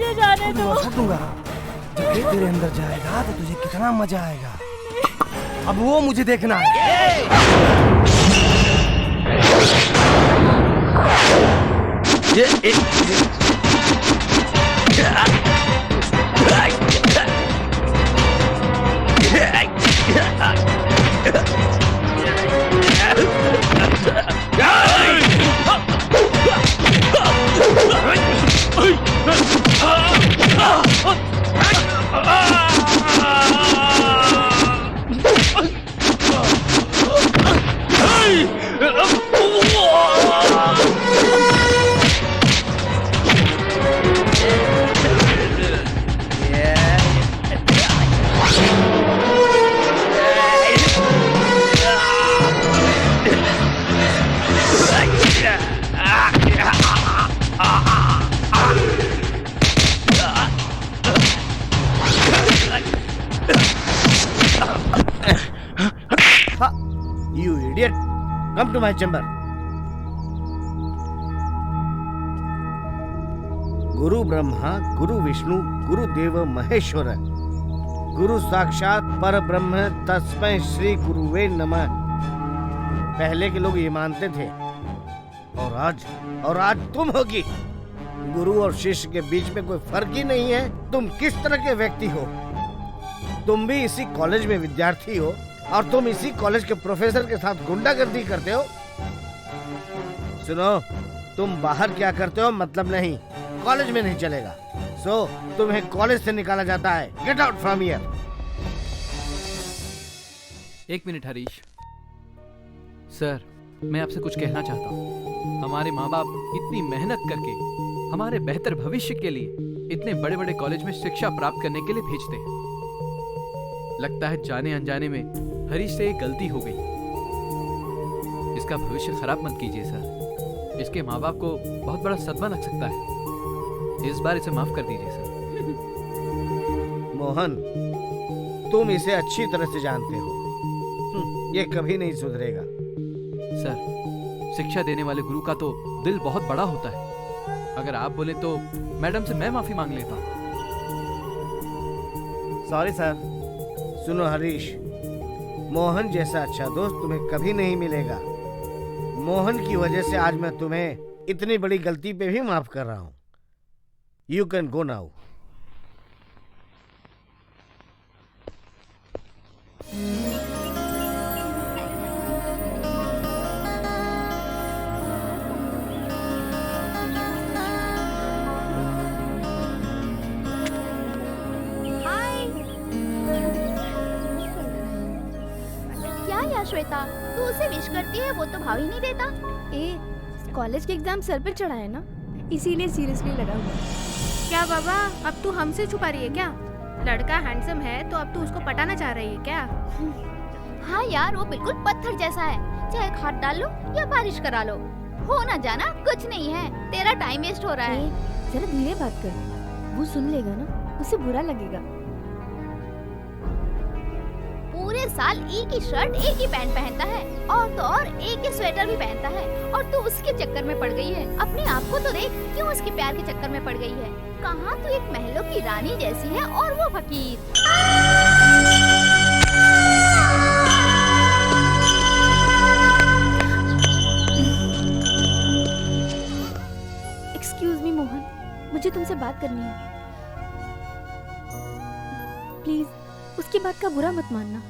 मुझे जाने दो। दूंगा। जब ये तेरे अंदर जाएगा तो तुझे कितना मजा आएगा। अब वो मुझे देखना है। You idiot! Come to my chamber. गुरु ब्रह्मा गुरु विष्णु गुरु देव महेश्वर गुरु साक्षात पर ब्रह्म तस्मै श्री गुरुवे नमः। पहले के लोग ये मानते थे और आज तुम होगी। गुरु और शिष्य के बीच में कोई फर्क ही नहीं है। तुम किस तरह के व्यक्ति हो? तुम भी इसी कॉलेज में विद्यार्थी हो और तुम इसी कॉलेज के प्रोफेसर के साथ गुंडागर्दी करते हो। सुनो, तुम बाहर क्या करते हो मतलब नहीं, कॉलेज में नहीं चलेगा। तुम्हें कॉलेज से निकाला जाता है। Get out from here. एक मिनट हरीश सर, मैं आपसे कुछ कहना चाहता हूँ। हमारे माँ बाप इतनी मेहनत करके हमारे बेहतर भविष्य के लिए इतने बड़े बड़े कॉलेज में शिक्षा प्राप्त करने के लिए भेजते हैं। लगता है जाने अनजाने में हरीश से एक गलती हो गई। इसका भविष्य खराब मत कीजिए सर। इसके माँ बाप को बहुत बड़ा सदमा लग सकता है। इस बार इसे माफ कर दीजिए सर। मोहन, तुम इसे अच्छी तरह से जानते हो, ये कभी नहीं सुधरेगा। सर, शिक्षा देने वाले गुरु का तो दिल बहुत बड़ा होता है। अगर आप बोले तो मैडम से मैं माफी मांग लेता। Sorry sir. सुनो हरीश, मोहन जैसा अच्छा दोस्त तुम्हें कभी नहीं मिलेगा। मोहन की वजह से आज मैं तुम्हें इतनी बड़ी गलती पे भी माफ कर रहा हूं। You can go now. Shweta, तू उसे विश करती है, वो तो भाव ही नहीं देता। कॉलेज के एग्जाम सर पे चढ़ा है ना, इसीलिए सीरियसली लगा हुआ। क्या बाबा, अब तू हमसे छुपा रही है क्या? लड़का हैंडसम है तो अब तू उसको पटाना चाह रही है क्या? हाँ यार, वो बिल्कुल पत्थर जैसा है। चाहे खाद डाल लो या बारिश करा लो, हो ना जाना कुछ नहीं है। तेरा टाइम वेस्ट हो रहा है। जरा धीरे बात कर, वो सुन लेगा ना, उसे बुरा लगेगा। पूरे साल एक ही शर्ट एक ही पैंट पहनता है और तो और एक ही स्वेटर भी पहनता है, और तू उसके चक्कर में पड़ गई है। अपने आप को तो देख, क्यों उसके प्यार के चक्कर में पड़ गई है। कहाँ तू एक महलों की रानी जैसी है और वो फकीर। एक्सक्यूज मी मोहन, मुझे तुमसे बात करनी है। प्लीज उसकी बात का बुरा मत मानना।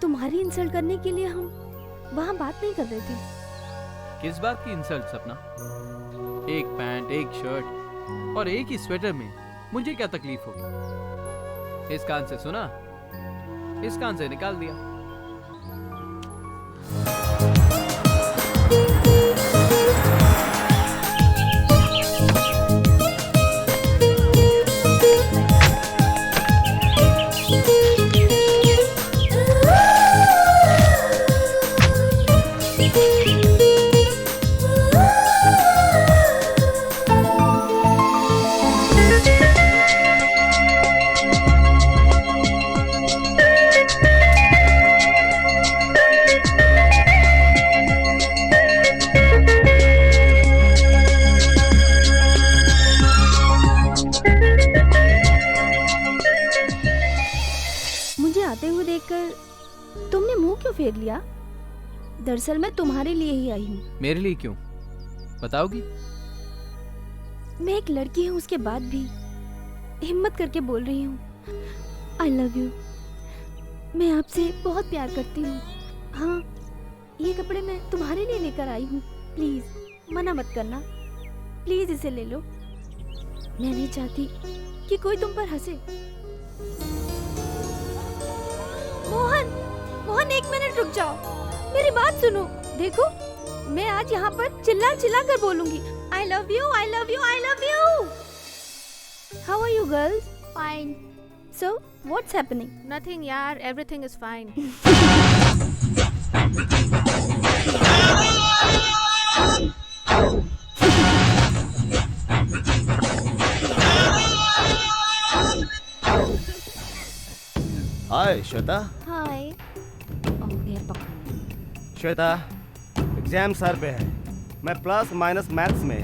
तुम्हारी इंसल्ट करने के लिए हम वहाँ बात नहीं कर रहे थे। किस बात की इंसल्ट सपना? एक पैंट, एक शर्ट और एक ही स्वेटर में मुझे क्या तकलीफ होगी? इस कान से सुना, इस कान से निकाल दिया। क्यों फेर लिया? दरअसल मैं तुम्हारे लिए ही आई हूँ। मेरे लिए क्यों, बताओगी? मैं एक लड़की हूँ, उसके बाद भी हिम्मत करके बोल रही हूँ, आई लव यू। मैं आपसे बहुत प्यार करती हूँ। हाँ, ये कपड़े मैं तुम्हारे लिए लेकर आई हूँ। प्लीज मना मत करना, प्लीज इसे ले लो। मैं नहीं चाहती कि कोई तुम पर हंसे। मोहन, मोहन, एक मिनट रुक जाओ, मेरी बात सुनो। देखो, मैं आज यहाँ पर चिल्ला चिल्ला कर बोलूंगी, I love you, I love you, I love you. How are you girls? Fine. So, what's happening? Nothing यार, everything is fine. हाय श्वेता। हाय। हो गया पकड़। श्वेता, एग्जाम सर पे है। मैं प्लस माइनस मैथ्स में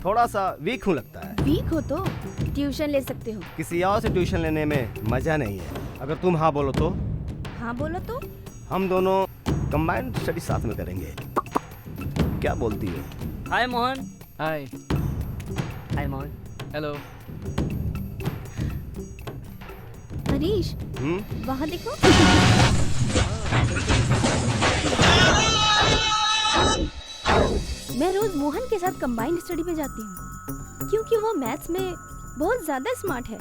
थोड़ा सा वीक हूँ लगता है। वीक हो तो ट्यूशन ले सकते हो। किसी और से ट्यूशन लेने में मजा नहीं है। अगर तुम हाँ बोलो तो हाँ बोलो तो। हम दोनों कंबाइंड स्टडी साथ में करेंगे, क्या बोलती हो? हाय मोहन। हाय। हाय मोहन। हेलो। हरीश, वहाँ देखो। मैं रोज मोहन के साथ कंबाइंड स्टडी पे जाती हूँ क्योंकि वो मैथ्स में बहुत ज्यादा स्मार्ट है।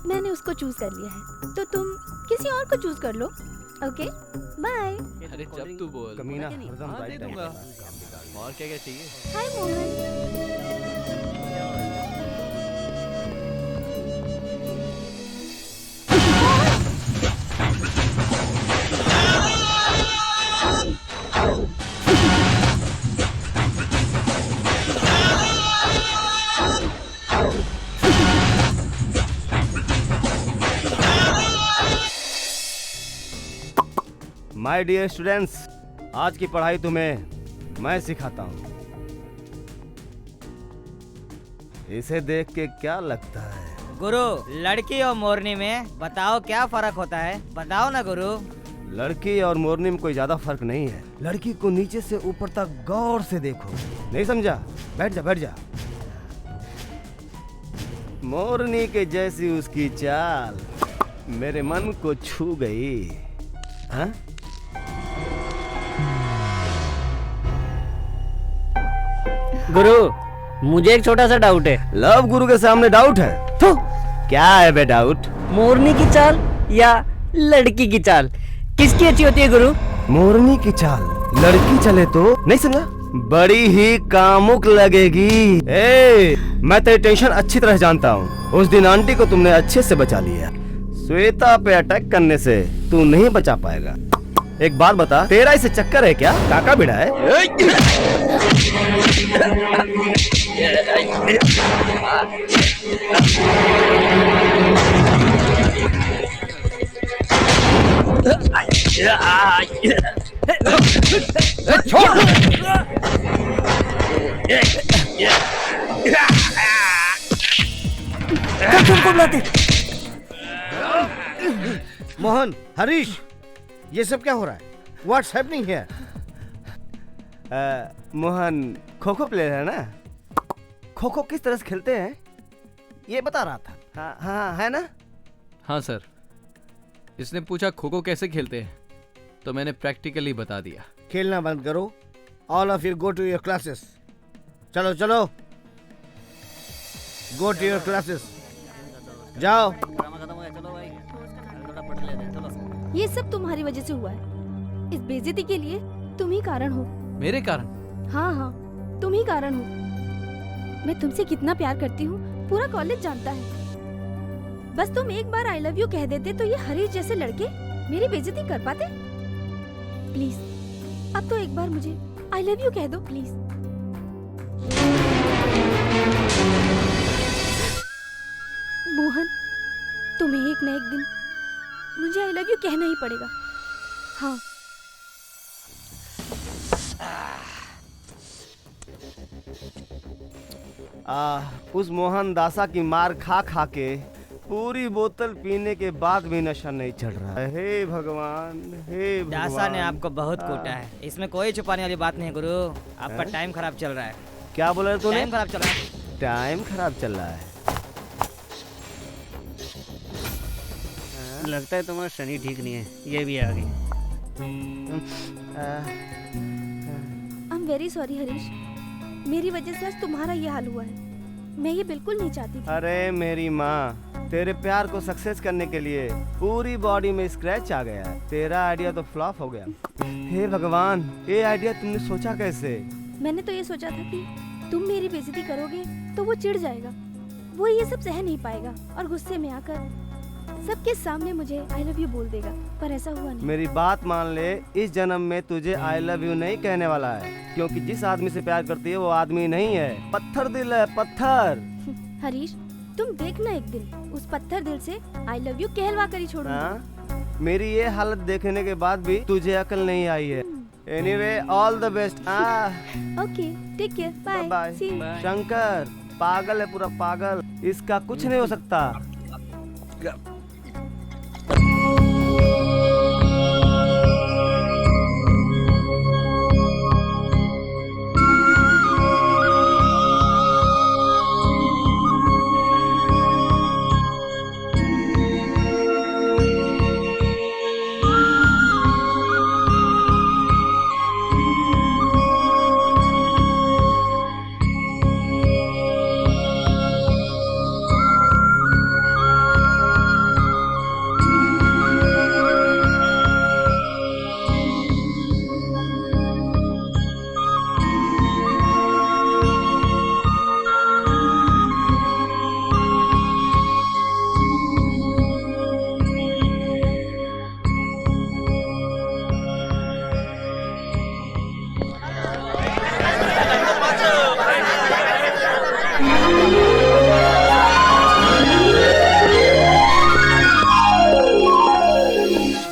मैंने उसको चूज कर लिया है, तो तुम किसी और को चूज कर लो। Okay, bye. अरे जब तू बोल। कमीना हरदम हाँ, दे राइट टाइम दूंगा। पे। और क्या क्या चाहिए? हाय मोहन। माय डियर स्टूडेंट्स, आज की पढ़ाई तुम्हें मैं सिखाता हूँ। इसे देख के क्या लगता है? गुरु, लड़की और मोरनी में बताओ क्या फर्क होता है? बताओ ना गुरु। लड़की और मोरनी में कोई ज्यादा फर्क नहीं है। लड़की को नीचे से ऊपर तक गौर से देखो। नहीं समझा? बैठ जा, बैठ जा। मोरनी के जैसी उसकी चाल मेरे मन को छू गई। हाँ? गुरु, मुझे एक छोटा सा डाउट है। लव गुरु के सामने डाउट है? तो क्या है बे डाउट? मोरनी की चाल या लड़की की चाल, किसकी अच्छी होती है गुरु? मोरनी की चाल लड़की चले तो नहीं समझा? बड़ी ही कामुक लगेगी। मैं तेरी टेंशन अच्छी तरह जानता हूँ। उस दिन आंटी को तुमने अच्छे से बचा लिया। श्वेता पे अटैक करने से तू नहीं बचा पाएगा। एक बात बता, तेरा इसे चक्कर है क्या? काका बिड़ा है? मोहन, हरीश, ये सब क्या हो रहा है? What's happening here? Mohan kho kho player है ना? खो खो किस तरह से खेलते हैं ये बता रहा था। हाँ हाँ, है ना? हाँ सर, इसने पूछा खो खो कैसे खेलते हैं, तो मैंने प्रैक्टिकली बता दिया। खेलना बंद करो। All of you go to your classes. चलो चलो, go to your classes. जाओ। ये सब तुम्हारी वजह से हुआ है। इस बेइज्जती के लिए तुम ही कारण हो। मेरे कारण? हाँ हाँ, तुम ही कारण हो। मैं तुमसे कितना प्यार करती हूँ पूरा कॉलेज जानता है। बस तुम एक बार आई लव यू कह देते तो ये हरीश जैसे लड़के मेरी बेइज्जती कर पाते? प्लीज अब तो एक बार मुझे आई लव यू कह दो प्लीज। मोहन, तुम्हें एक न एक दिन मुझे आई लव यू कहना ही पड़ेगा। हाँ। उस मोहन दासा की मार खा खा के पूरी बोतल पीने के बाद भी नशा नहीं चढ़ रहा है। हे भगवान, हे भगवान। दासा ने आपको बहुत कूटा है, इसमें कोई छुपाने वाली बात नहीं है गुरु। आपका टाइम खराब चल रहा है। क्या बोला रे तूने? टाइम खराब चल रहा है। टाइम खराब चल रहा है। लगता है तुम्हारा शनि ठीक नहीं है। ये भी आ गई। I am very sorry Harish, मेरी वजह से आज तुम्हारा ये हाल हुआ है। मैं ये बिल्कुल नहीं चाहती थी। अरे मेरी माँ, तेरे प्यार को सक्सेस करने के लिए पूरी बॉडी में स्क्रैच आ गया है। तेरा आइडिया तो फ्लॉप हो गया। हे भगवान, ये आइडिया तुमने सोचा कैसे? मैंने तो ये सोचा था कि तुम मेरी बेइज्जती करोगे तो वो चिढ़ जाएगा, वो ये सब सह नहीं पाएगा और गुस्से में आकर सबके सामने मुझे आई लव यू बोल देगा, पर ऐसा हुआ नहीं। मेरी बात मान ले, इस जन्म में तुझे आई लव यू नहीं कहने वाला है, क्योंकि जिस आदमी से प्यार करती है वो आदमी नहीं है, पत्थर दिल है, पत्थर। हरीश, तुम देखना एक दिन उस पत्थर दिल से आई लव यू कहलवा कर ही छोड़ूंगी। हाँ? मेरी ये हालत देखने के बाद भी तुझे अकल नहीं आई है। Anyway, all the best. Okay, take care, bye bye. See you. Shankar पागल है, पूरा पागल, इसका कुछ नहीं हो सकता।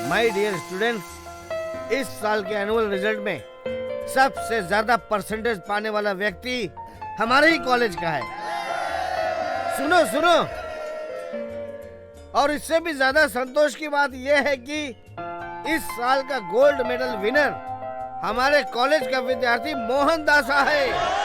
माय डियर स्टूडेंट्स, इस साल के एनुअल रिजल्ट में सबसे ज्यादा परसेंटेज पाने वाला व्यक्ति हमारे ही कॉलेज का है। सुनो सुनो, और इससे भी ज्यादा संतोष की बात यह है कि इस साल का गोल्ड मेडल विनर हमारे कॉलेज का विद्यार्थी मोहन दासा है।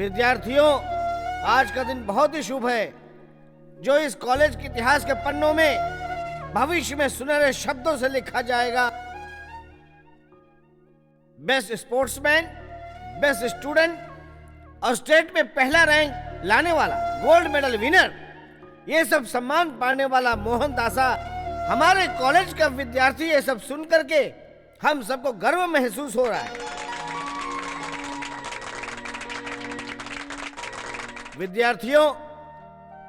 विद्यार्थियों, आज का दिन बहुत ही शुभ है, जो इस कॉलेज के इतिहास के पन्नों में भविष्य में सुनहरे शब्दों से लिखा जाएगा। बेस्ट स्पोर्ट्समैन, बेस्ट स्टूडेंट और स्टेट में पहला रैंक लाने वाला, गोल्ड मेडल विनर, ये सब सम्मान पाने वाला मोहन दासा हमारे कॉलेज का विद्यार्थी। ये सब सुन करके हम सबको गर्व महसूस हो रहा है। विद्यार्थियों,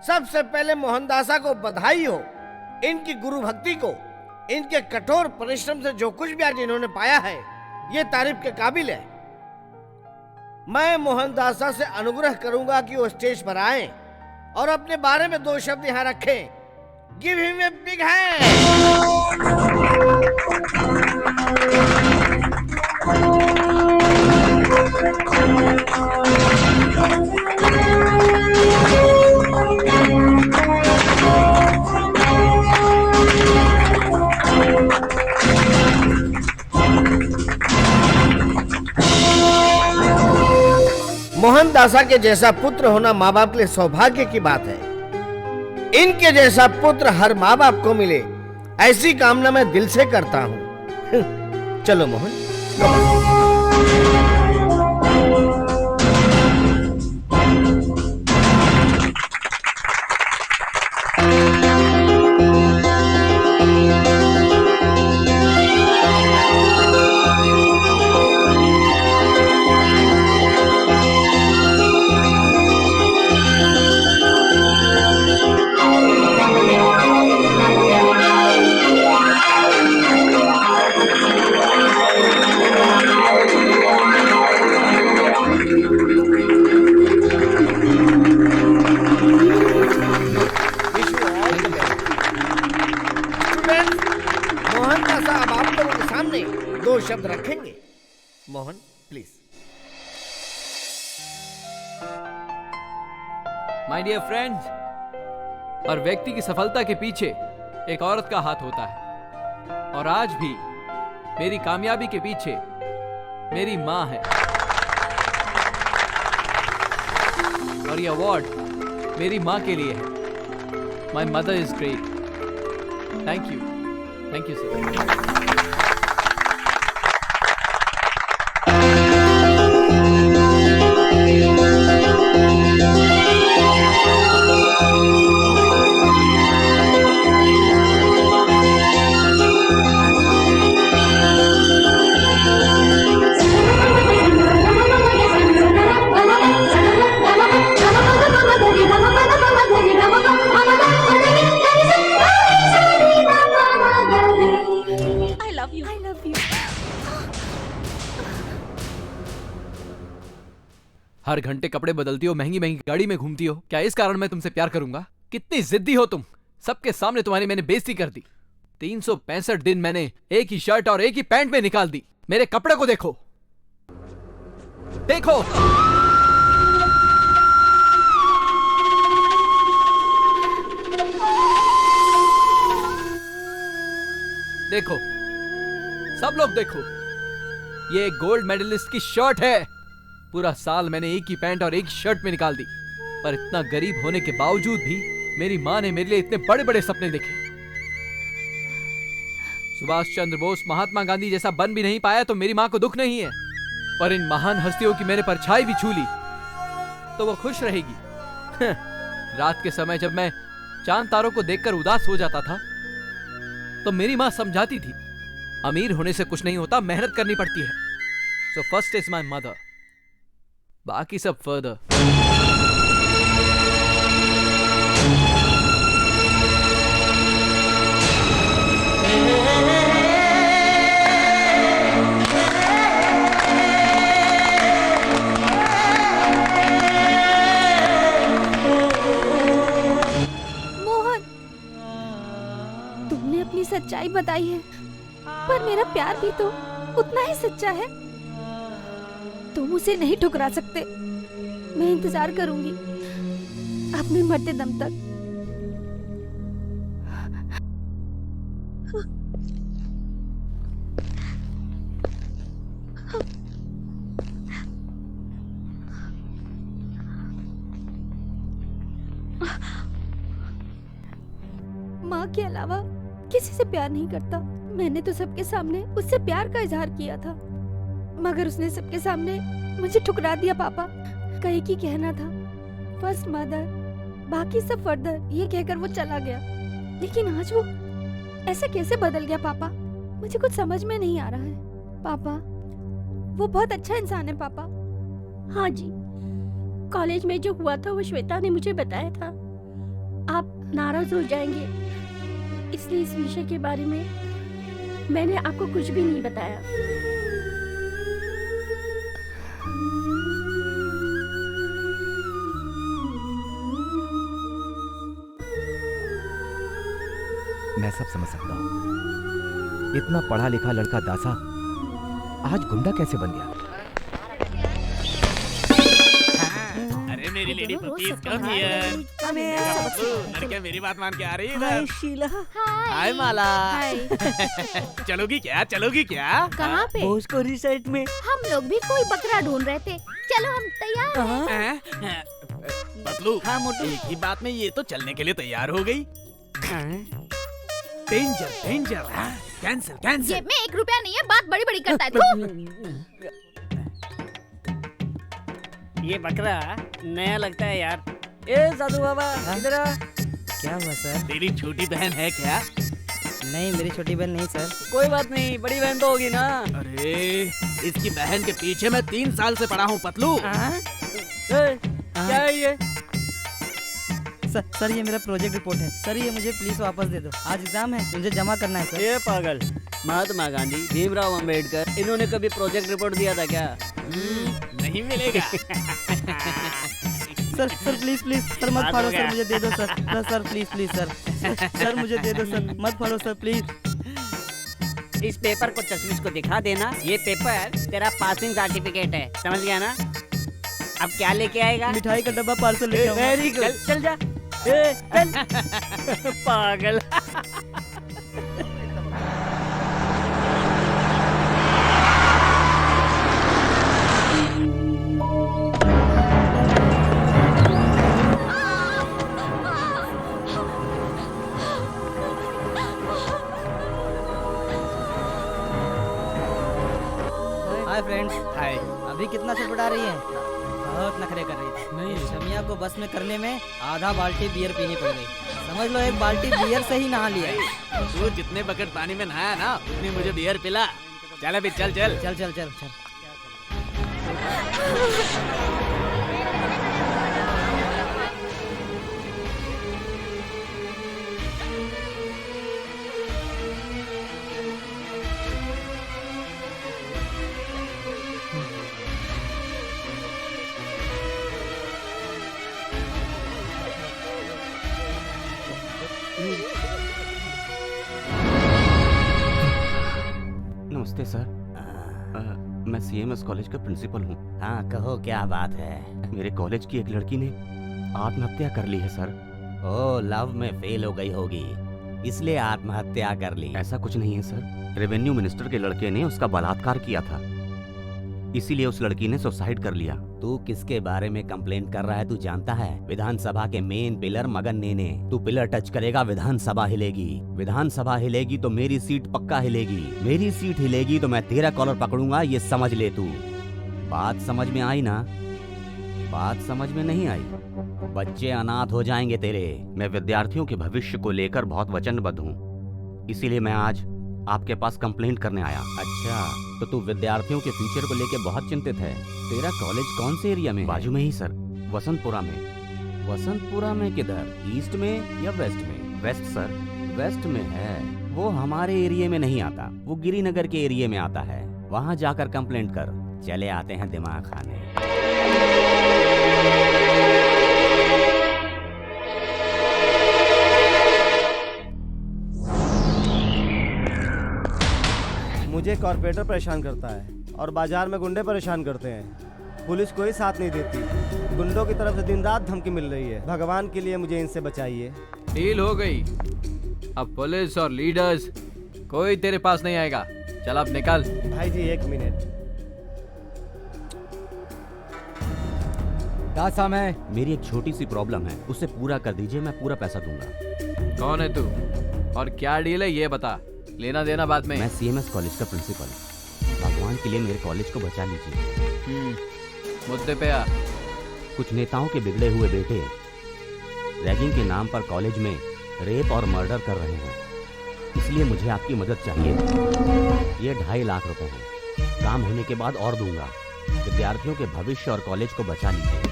सबसे पहले मोहन दासा को बधाई हो। इनकी गुरु भक्ति को, इनके कठोर परिश्रम से जो कुछ भी आज इन्होंने पाया है, ये तारीफ के काबिल है। मैं मोहन दासा से अनुग्रह करूंगा कि वो स्टेज पर आए और अपने बारे में दो शब्द यहाँ रखें। Give him a big Mohan दासा के जैसा पुत्र होना माँ बाप के लिए सौभाग्य की बात है। इनके जैसा पुत्र हर माँ बाप को मिले, ऐसी कामना मैं दिल से करता हूँ। चलो मोहन। शब्द रखेंगे। Mohan please. My dear friends, हर व्यक्ति की सफलता के पीछे एक औरत का हाथ होता है, और आज भी मेरी कामयाबी के पीछे मेरी मां है, और ये अवार्ड मेरी मां के लिए है। My mother is great. Thank you sir. हर घंटे कपड़े बदलती हो, महंगी महंगी गाड़ी में घूमती हो, क्या इस कारण मैं तुमसे प्यार करूंगा? कितनी जिद्दी हो तुम! सबके सामने तुम्हारी मैंने बेइज्जती कर दी। 365 दिन मैंने एक ही शर्ट और एक ही पैंट में निकाल दी। मेरे कपड़े को देखो, देखो। देखो, सब लोग देखो, ये एक गोल्ड मेडलिस्ट की शर्ट है। पूरा साल मैंने एक ही पैंट और एक ही शर्ट में निकाल दी, पर इतना गरीब होने के बावजूद भी मेरी मां ने मेरे लिए इतने बड़े बड़े सपने देखे। सुभाष चंद्र बोस, महात्मा गांधी जैसा बन भी नहीं पाया तो मेरी मां को दुख नहीं है, पर इन महान हस्तियों की मैंने परछाई भी छू ली तो वो खुश रहेगी। रात के समय जब मैं चांद तारों को देखकर उदास हो जाता था तो मेरी मां समझाती थी, अमीर होने से कुछ नहीं होता, मेहनत करनी पड़ती है। So first is my mother, बाकी सब फर्दर। मोहन, तुमने अपनी सच्चाई बताई है, पर मेरा प्यार भी तो उतना ही सच्चा है। तुम उसे नहीं ठुकरा सकते। मैं इंतजार करूंगी अपने मरते दम तक। माँ के अलावा किसी से प्यार नहीं करता। मैंने तो सबके सामने उससे प्यार का इजहार किया था, मगर उसने सबके सामने मुझे ठुकरा दिया। पापा, कहीं की कहना था फर्स्ट मदर, बाकी सब फर्दर, ये कहकर वो चला गया। लेकिन आज वो ऐसे कैसे बदल गया पापा? मुझे कुछ समझ में नहीं आ रहा है। पापा, वो बहुत अच्छा इंसान है पापा। हाँ जी, कॉलेज में जो हुआ था वो श्वेता ने मुझे बताया था। आप नाराज हो जाएंगे, इसलिए इस विषय के बारे में मैंने आपको कुछ भी नहीं बताया। मैं सब समझ सकता हूँ। इतना पढ़ा लिखा लड़का दासा आज गुंडा कैसे बन गया? अरे मेरी लेडी दोनों रोज पपीज सबका कम हाल हियर। है। लड़कियां मेरी बात मान के आ रही है हाय इधर। शीला। हाय माला। हाय। चलोगी क्या? चलोगी क्या? कहाँ पे? बोस को रिसर्च में। हम लोग भी कोई बकरा ढूंढ रहे थे। चलो हम तैयार हैं। हैं? पतलू, हाँ मोटू। एक ही बात में ये तो चलने के लिए तैयार हो गई। Danger danger. Cancel cancel. जेब में 1 रुपया नहीं है, बात बड़ी बड़ी करता है तू। ये बकरा नया लगता है यार। ए साधु बाबा, इधर आ। क्या हुआ सर? तेरी छोटी बहन है क्या? नहीं, मेरी छोटी बहन नहीं सर। कोई बात नहीं, बड़ी बहन तो होगी ना। अरे इसकी बहन के पीछे मैं 3 साल से पड़ा हूँ पतलू। क्या है ये? सर ये मेरा प्रोजेक्ट रिपोर्ट है सर, ये मुझे प्लीज वापस दे दो। आज एग्जाम है, मुझे जमा करना है सर। ये पागल, महात्मा गांधी, भीमराव अंबेडकर, इन्होंने कभी प्रोजेक्ट रिपोर्ट दिया था क्या? नहीं मिलेगा। सर प्लीज प्लीज सर मत फाड़ो सर, मुझे दे दो sir. Sir please please sir मुझे दे दो सर, मत फाड़ो सर प्लीज। इस पेपर को चश्मिश को दिखा देना। ये पेपर तेरा पासिंग सर्टिफिकेट है, समझ गया ना? अब क्या लेके आएगा? मिठाई का डब्बा पार्सल लेके आऊंगा। वेरी गुड, चल जा। चल पागल। Hi friends. हाय। अभी कितना चटपटा रही है? बहुत नखरे कर रही थी। नहीं शमिया को बस में करने में आधा बाल्टी बियर पीनी पड़ गई। समझ लो एक बाल्टी बियर से ही नहा लिया। तू जितने बकेट पानी में नहाया ना उतनी मुझे बियर पिला। चल अभी चल चल। चल चल चल चल। नमस्ते सर। मैं सीएमएस कॉलेज का प्रिंसिपल हूँ। हाँ कहो क्या बात है? मेरे कॉलेज की एक लड़की ने आत्महत्या कर ली है सर। ओ लव में फेल हो गई होगी इसलिए आत्महत्या कर ली। ऐसा कुछ नहीं है सर, रेवेन्यू मिनिस्टर के लड़के ने उसका बलात्कार किया था, इसीलिए उस लड़की ने सुसाइड कर लिया। तू किसके बारे में कंप्लेंट कर रहा है तू जानता है? विधानसभा के मेन पिलर मगन नेने। तू पिलर टच करेगा विधानसभा हिलेगी, विधानसभा हिलेगी तो मेरी सीट पक्का हिलेगी, मेरी सीट हिलेगी तो मैं तेरा कॉलर पकड़ूंगा, ये समझ ले तू। बात समझ में आई ना? बात समझ में नहीं आई? बच्चे अनाथ हो जाएंगे तेरे। मैं विद्यार्थियों के भविष्य को लेकर बहुत वचनबद्ध हूँ, इसीलिए मैं आज आपके पास कंप्लेंट करने आया। अच्छा तो तू विद्यार्थियों के फ्यूचर को लेके बहुत चिंतित है। तेरा कॉलेज कौन से एरिया में? बाजू में ही सर, वसंतपुरा में। वसंतपुरा में किधर? ईस्ट में या वेस्ट में? Waste sir. वेस्ट में है। वो हमारे एरिया में नहीं आता, वो गिरिनगर के एरिया में आता है। वहाँ जाकर कंप्लेंट कर। चले आते हैं दिमाग खाने। मुझे कॉर्पोरेटर परेशान करता है और बाजार में गुंडे परेशान करते हैं। पुलिस कोई साथ नहीं देती, गुंडों की तरफ से दिन रात धमकी मिल रही है। भगवान के लिए मुझे इनसे बचाइए। डील हो गई। अब पुलिस और लीडर्स कोई तेरे पास नहीं आएगा। चल अब निकल। भाई जी एक मिनट। दासा मैं मेरी एक छोटी सी प्रॉब्लम है, उसे पूरा कर दीजिए, मैं पूरा पैसा दूंगा। कौन है तू और क्या डील है ये बता, लेना देना बाद में। मैं सीएमएस कॉलेज का प्रिंसिपल हूँ। भगवान के लिए मेरे कॉलेज को बचा लीजिए। मुद्दे पे आ। कुछ नेताओं के बिगड़े हुए बेटे रैगिंग के नाम पर कॉलेज में रेप और मर्डर कर रहे हैं, इसलिए मुझे आपकी मदद चाहिए। ये 2.5 लाख रुपए हैं, काम होने के बाद और दूंगा। विद्यार्थियों के भविष्य और कॉलेज को बचा लीजिए।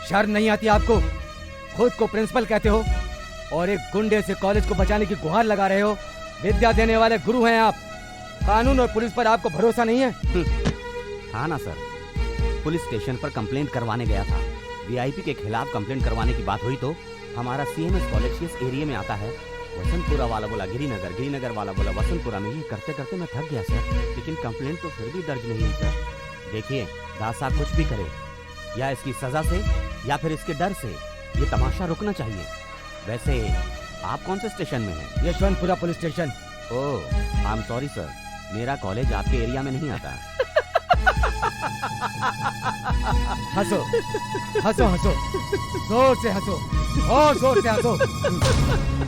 शर्म नहीं आती आपको? खुद को प्रिंसिपल कहते हो और एक गुंडे से कॉलेज को बचाने की गुहार लगा रहे हो। विद्या देने वाले गुरु हैं आप। कानून और पुलिस पर आपको भरोसा नहीं है? हाँ ना सर, पुलिस स्टेशन पर कंप्लेंट करवाने गया था। वीआईपी के खिलाफ कंप्लेंट करवाने की बात हुई तो हमारा सीएमएस कॉलेज किस एरिया में आता है? वसंतपुरा वाला बोला गिरिनगर, गिरिनगर वाला बोला वसंतपुरा में। ये करते करते मैं थक गया सर, लेकिन कंप्लेंट तो फिर भी दर्ज नहीं हुई सर। देखिए दासा कुछ भी करे, या इसकी सजा से या फिर इसके डर से, ये तमाशा रुकना चाहिए। वैसे आप कौन से स्टेशन में हैं? Yeshwanthpura police station. Oh I am sorry sir, मेरा कॉलेज आपके एरिया में नहीं आता। हंसो हंसो हंसो, जोर से हंसो और जोर से हंसो।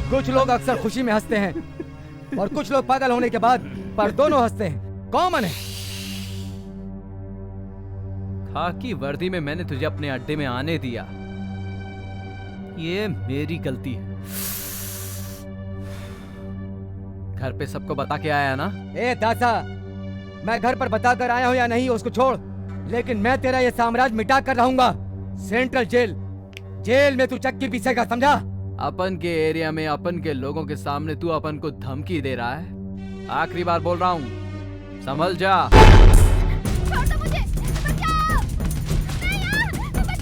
कुछ लोग अक्सर खुशी में हंसते हैं और कुछ लोग पागल होने के बाद पर दोनों हंसते हैं। कॉमन है। खाकी वर्दी में मैंने तुझे अपने अड्डे में आने दिया, ये मेरी गलती है। घर पे सबको बता के आया ना? ए दासा, मैं घर पर बताकर आया हूँ या नहीं उसको छोड़, लेकिन मैं तेरा ये साम्राज्य मिटा कर रहूंगा। सेंट्रल जेल, जेल में तू चक्की पीसेगा, समझा? अपन के एरिया में अपन के लोगों के सामने तू अपन को धमकी दे रहा है। आखिरी बार बोल रहा हूँ, संभल जा। छोड़ दो मुझे, बचाओ! नहीं यार, बचाओ मुझे!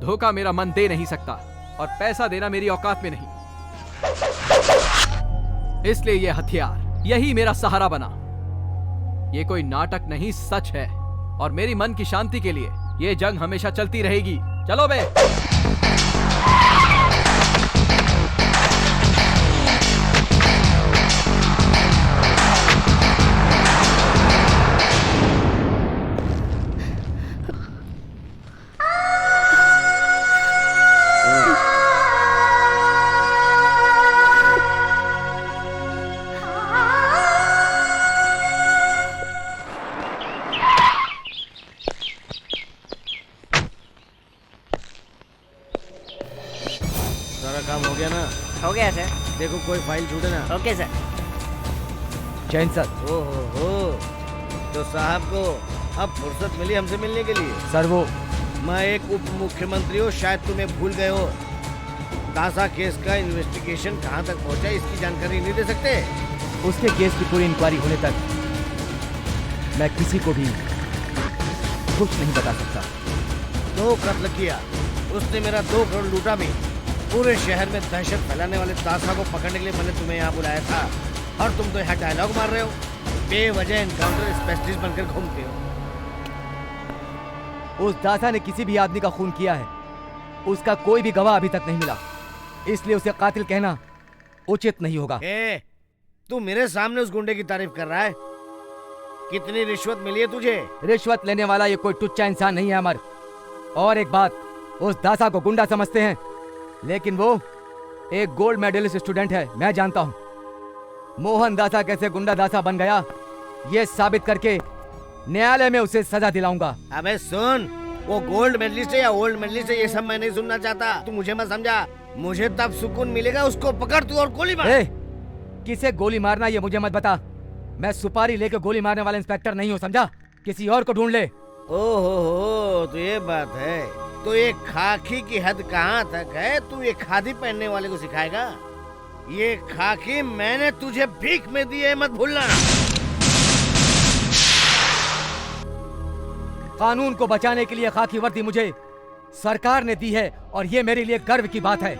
धोखा मेरा मन दे नहीं सकता और पैसा देना मेरी औकात में नहीं। इसलिए ये हथियार, यही मेरा सहारा बना। ये कोई नाटक नहीं, सच है। और मेरी मन की शांति के लिए ये जंग हमेशा चलती रहेगी। चलो बे। हो गया सर। देखो कोई फाइल छूटे ना। Okay sir. जैन सर। ओहो, तो साहब को अब फुर्सत मिली हमसे मिलने के लिए। सर वो मैं एक उप मुख्यमंत्री हूँ, शायद तुम्हें भूल गए हो। दासा केस का इन्वेस्टिगेशन कहाँ तक पहुँचा इसकी जानकारी नहीं दे सकते? उसके केस की पूरी इंक्वायरी होने तक मैं किसी को भी कुछ नहीं बता सकता। 2 कत्ल किया उसने, मेरा 2 करोड़ लूटा भी। पूरे शहर में दहशत फैलाने वाले दासा को पकड़ने के लिए मैंने तुम्हें यहाँ बुलाया था, और तुम तो यहाँ डायलॉग मार रहे हो। बेवजह एनकाउंटर स्पेशलिस्ट बनकर घूमते हो। उस दासा ने किसी भी आदमी का खून किया है, उसका कोई भी गवाह अभी तक नहीं मिला, इसलिए उसे कातिल कहना उचित नहीं होगा। तू मेरे सामने उस गुंडे की तारीफ कर रहा है? कितनी रिश्वत मिली है तुझे? रिश्वत लेने वाला ये कोई टुच्चा इंसान नहीं है अमर। और एक बात, उस दासा को गुंडा समझते हैं, लेकिन वो एक गोल्ड मेडलिस्ट स्टूडेंट है, मैं जानता हूं। मोहन दासा कैसे गुंडा दासा बन गया, ये साबित करके न्यायालय में उसे सजा दिलाऊंगा। अबे सुन, वो गोल्ड मेडलिस्ट है या ओल्ड मेडलिस्ट है, ये सब मैं नहीं सुनना चाहता। तू मुझे मत समझा। मुझे तब सुकून मिलेगा, उसको पकड़ तू और गोली मार। किसे गोली मारना ये मुझे मत बता। मैं सुपारी लेके गोली मारने वाला इंस्पेक्टर नहीं हूँ, समझा? किसी और को ढूंढ ले। ओहो, तो ये बात है। तो ये खाकी की हद कहाँ तक है? तू ये खादी पहनने वाले को सिखाएगा? ये खाकी मैंने तुझे भीख में दी है, मत भूलना। कानून को बचाने के लिए खाकी वर्दी मुझे सरकार ने दी है, और ये मेरे लिए गर्व की बात है।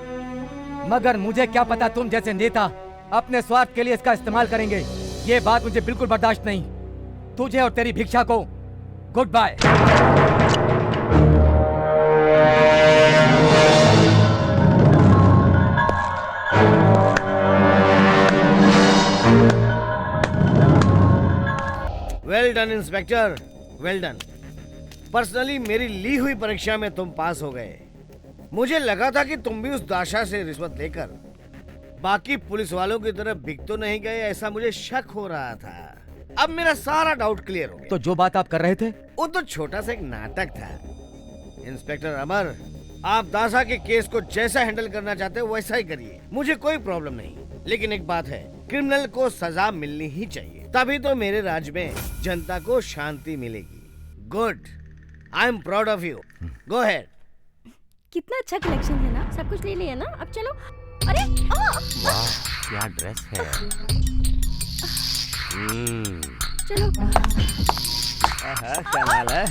मगर मुझे क्या पता तुम जैसे नेता अपने स्वार्थ के लिए इसका इस्तेमाल करेंगे। ये बात मुझे बिल्कुल बर्दाश्त नहीं। तुझे और तेरी भिक्षा को good bye. Well done inspector, well done. Personally मेरी ली हुई परीक्षा में तुम पास हो गए। मुझे लगा था कि तुम भी उस दासा से रिश्वत लेकर बाकी पुलिस वालों की तरह बिक तो नहीं गए, ऐसा मुझे शक हो रहा था। अब मेरा सारा डाउट क्लियर हो गया। तो जो बात आप कर रहे थे वो तो छोटा सा एक नाटक था। इंस्पेक्टर अमर, आप दासा के केस को जैसा हैंडल करना चाहते हो वैसा ही करिए, मुझे कोई प्रॉब्लम नहीं। लेकिन एक बात है, क्रिमिनल को सजा मिलनी ही चाहिए, तभी तो मेरे राज्य में जनता को शांति मिलेगी। Good, I am proud of you. Go ahead. कितना अच्छा कलेक्शन है ना, सब कुछ ले लिया ना, अब चलो। अरे वाह, क्या ड्रेस है। चलो। कमाल है।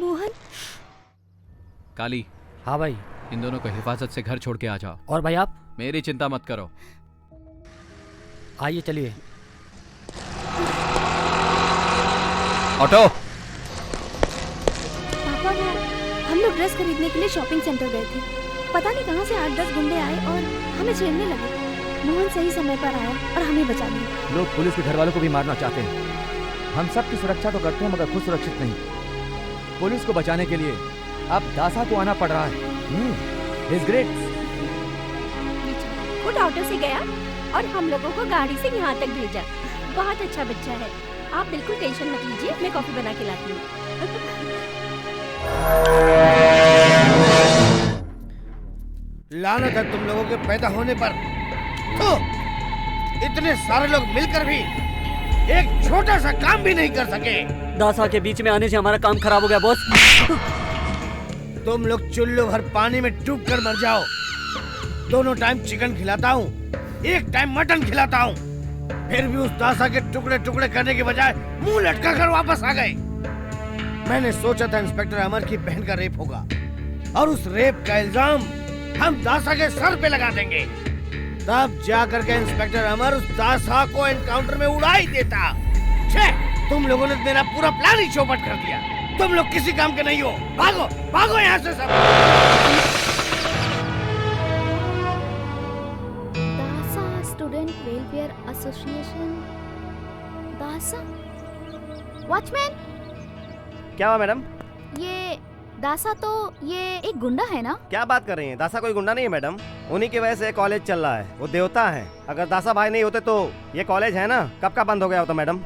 मोहन। काली। हाँ भाई। इन दोनों को हिफाजत से घर छोड़ के आ जाओ। और भाई आप? मेरी चिंता मत करो। आइए चलिए। ऑटो। पापा वो हम लोग ड्रेस खरीदने के लिए शॉपिंग सेंटर गए थे। पता नहीं कहां से 8-10 गुंडे आए और हमें छेड़ने लगे। मोहन सही समय पर आया और हमें बचा लिया। लोग पुलिस के घर वालों को भी मारना चाहते हैं। हम सब की सुरक्षा तो करते हैं मगर खुद सुरक्षित नहीं। पुलिस को बचाने के लिए अब दासा को आना पड़ रहा है। He's great। वो ऑटो से गया और हम लोगों को गाड़ी से यहाँ तक भेजा। बहुत अच्छा बच्चा है। आप बिल्कुल टेंशन मत लीजिए, मैं कॉफी बना के लाती हूँ। लानत है तुम लोगों के पैदा होने पर। तो इतने सारे लोग मिलकर भी एक छोटा सा काम भी नहीं कर सके। दासा के बीच में आने से हमारा काम खराब हो गया बॉस। तुम लोग चुल्लू भर पानी में डूब कर मर जाओ। दोनों टाइम चिकन खिलाता हूँ, एक टाइम मटन खिलाता हूँ, फिर भी उस दासा के टुकड़े टुकड़े करने के बजाय मुंह लटका कर वापस आ गए। मैंने सोचा था इंस्पेक्टर अमर की बहन का रेप होगा और उस रेप का इल्जाम हम दासा के सर पे लगा देंगे। तब जाकर के इंस्पेक्टर अमर उस दासा को एनकाउंटर में उड़ा ही देता। छे, तुम लोगों ने मेरा पूरा प्लान ही चौपट कर दिया। तुम लोग किसी काम के नहीं हो। भागो भागो यहाँ से सब। दासा स्टूडेंट वेलफेयर एसोसिएशन। दासा वॉचमैन। क्या हुआ मैडम? ये दासा तो ये एक गुंडा है ना? क्या बात कर रही हैं? दासा कोई गुंडा नहीं है मैडम। उन्हीं की वजह से कॉलेज चल रहा है। वो देवता है। अगर दासा भाई नहीं होते तो ये कॉलेज है ना कब का बंद हो गया होता मैडम।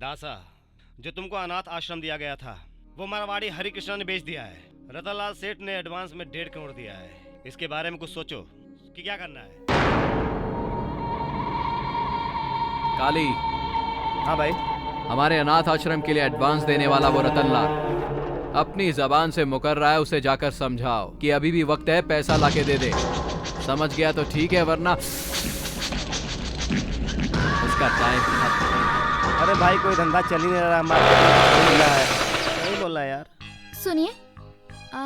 दासा जो तुमको अनाथ आश्रम दिया गया था वो मारवाड़ी हरिकृष्ण ने बेच दिया है। रतनलाल सेठ ने एडवांस में 1.5 करोड़ दिया है। इसके बारे में कुछ सोचो कि क्या करना है। काली। हाँ भाई। हमारे अनाथ आश्रम के लिए एडवांस देने वाला वो रतनलाल अपनी जबान से मुकर रहा है। उसे जाकर समझाओ कि अभी भी वक्त है, पैसा लाके दे दे। समझ गया तो ठीक है वरना उसका टाइम खत्म। अरे भाई कोई धंधा चल ही नहीं रहा। है नहीं बोल रहा यार। सुनिए,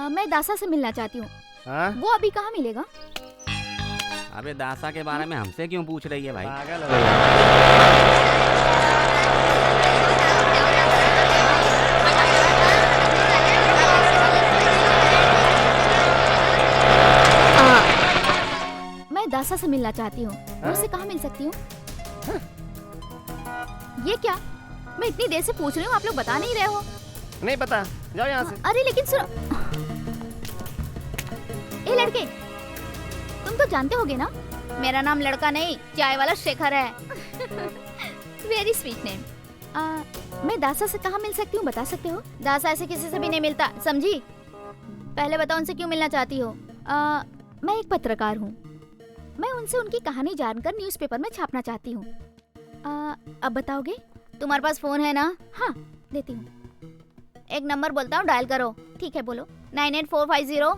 मैं दासा से मिलना चाहती हूँ। वो अभी कहाँ मिलेगा? अबे दासा के बारे में हमसे क्यों पूछ रही है भाई? पागल मैं दासा से मिलना चाहती हूँ। उससे कहाँ मिल सकती हूँ? ये क्या? मैं इतनी देर से पूछ रही हूँ, आप लोग बता नहीं रहे हो। नहीं पता, जाओ यहाँ से। अरे लेकिन सुनो, ए लड़के, तुम तो जानते होगे ना मेरा नाम लड़का नहीं चाय वाला शेखर है। Very sweet name. मैं दासा से कहाँ मिल सकती हूँ बता सकते हो? दासा ऐसे किसी से भी नहीं मिलता, समझी? पहले बताओ उनसे क्यों मिलना चाहती हो? मैं एक पत्रकार हूँ। मैं उनसे उनकी कहानी जानकर न्यूज़पेपर में छापना चाहती हूँ। अब बताओगे? तुम्हारे पास फोन है ना? हाँ देती हूँ। एक नंबर बोलता हूँ, डायल करो। ठीक है बोलो। 98450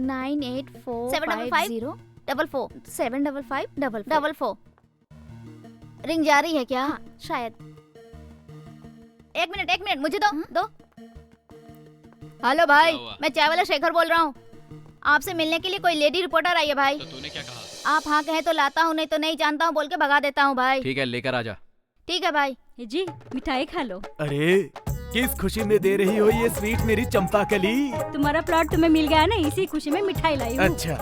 98450 755 रिंग जा रही है क्या? हाँ, शायद। एक मिनट मुझे दो। हेलो भाई, मैं चाय वाला शेखर बोल रहा हूँ। आपसे मिलने के लिए कोई लेडी रिपोर्टर आई है भाई। तो तूने क्या कहा? आप हाँ कहे तो लाता हूँ, नहीं तो नहीं जानता हूँ बोल के भगा देता हूँ भाई। ठीक है लेकर आजा। ठीक है भाई। जी मिठाई खा लो। अरे किस खुशी में दे रही हो ये स्वीट मेरी चंपा कली? तुम्हारा प्लॉट तुम्हें मिल गया ना, इसी खुशी में मिठाई लाई हूँ। अच्छा।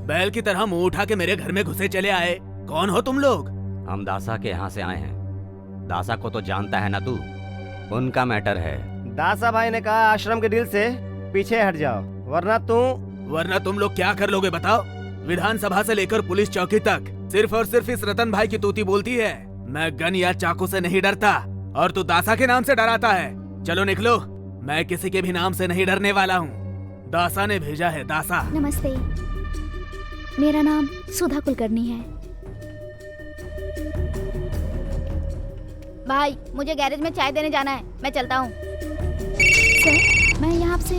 बैल की तरह मुंह उठा के मेरे घर में घुसे चले आए। कौन हो तुम लोग? हम दासा के यहाँ से आए हैं। दासा को तो जानता है ना तू? उनका मैटर है। दासा भाई ने कहा आश्रम के डील से पीछे हट जाओ वरना तुम लोग क्या कर लोगे बताओ? विधानसभा से लेकर पुलिस चौकी तक सिर्फ और सिर्फ इस रतन भाई की तूती बोलती है। मैं गन या चाकू से नहीं डरता और तू दासा के नाम से डराता है। चलो निकलो, मैं किसी के भी नाम से नहीं डरने वाला हूँ। दासा ने भेजा है, दासा। नमस्ते, मेरा नाम सुधा कुलकर्णी है। भाई, मुझे गैरेज में चाय देने जाना है, मैं चलता हूँ। सर, मैं यहाँ से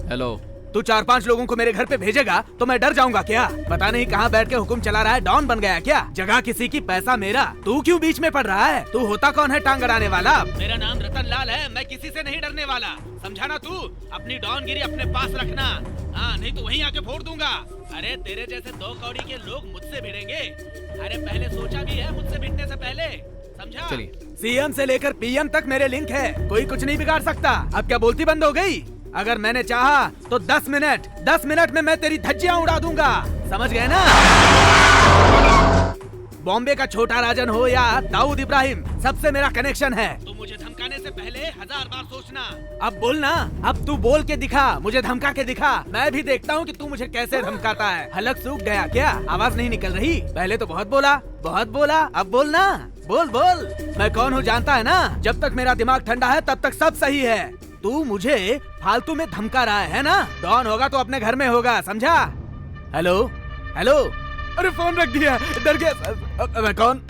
हेलो। तू 4-5 लोगों को मेरे घर पे भेजेगा तो मैं डर जाऊंगा क्या? पता नहीं कहाँ बैठ के हुक्म चला रहा है, डॉन बन गया क्या? जगह किसी की, पैसा मेरा। तू क्यों बीच में पड़ रहा है? तू होता कौन है टांग अड़ाने वाला? मेरा नाम रतन लाल है, मैं किसी से नहीं डरने वाला, समझा ना तू? अपनी डॉनगिरी अपने पास रखना, हाँ नहीं तो वहीं आके फोड़ दूंगा। अरे तेरे जैसे 2 कौड़ी के लोग मुझसे भिड़ेंगे? अरे पहले सोचा भी है मुझसे भिड़ने से पहले, समझा? चलिए। सीएम से लेकर पीएम तक मेरे लिंक है, कोई कुछ नहीं बिगाड़ सकता। अब क्या बोलती बंद हो गई? अगर मैंने चाहा तो 10 मिनट में मैं तेरी धज्जियां उड़ा दूंगा, समझ गए ना? बॉम्बे का छोटा राजन हो या दाऊद इब्राहिम, सबसे मेरा कनेक्शन है। तू मुझे धमकाने से पहले 1000 बार सोचना। अब बोलना, अब तू बोल के दिखा, मुझे धमका के दिखा, मैं भी देखता हूँ कि तू मुझे कैसे धमकाता है। हलक सूख गया क्या? आवाज नहीं निकल रही? पहले तो बहुत बोला, अब बोलना, बोल। मैं कौन हूँ जानता है ना? जब तक मेरा दिमाग ठंडा है तब तक सब सही है। तू मुझे फालतू में धमका रहा है ना? डॉन होगा तो अपने घर में होगा, समझा? हेलो। अरे फोन रख दिया, डर गया। मैं कौन?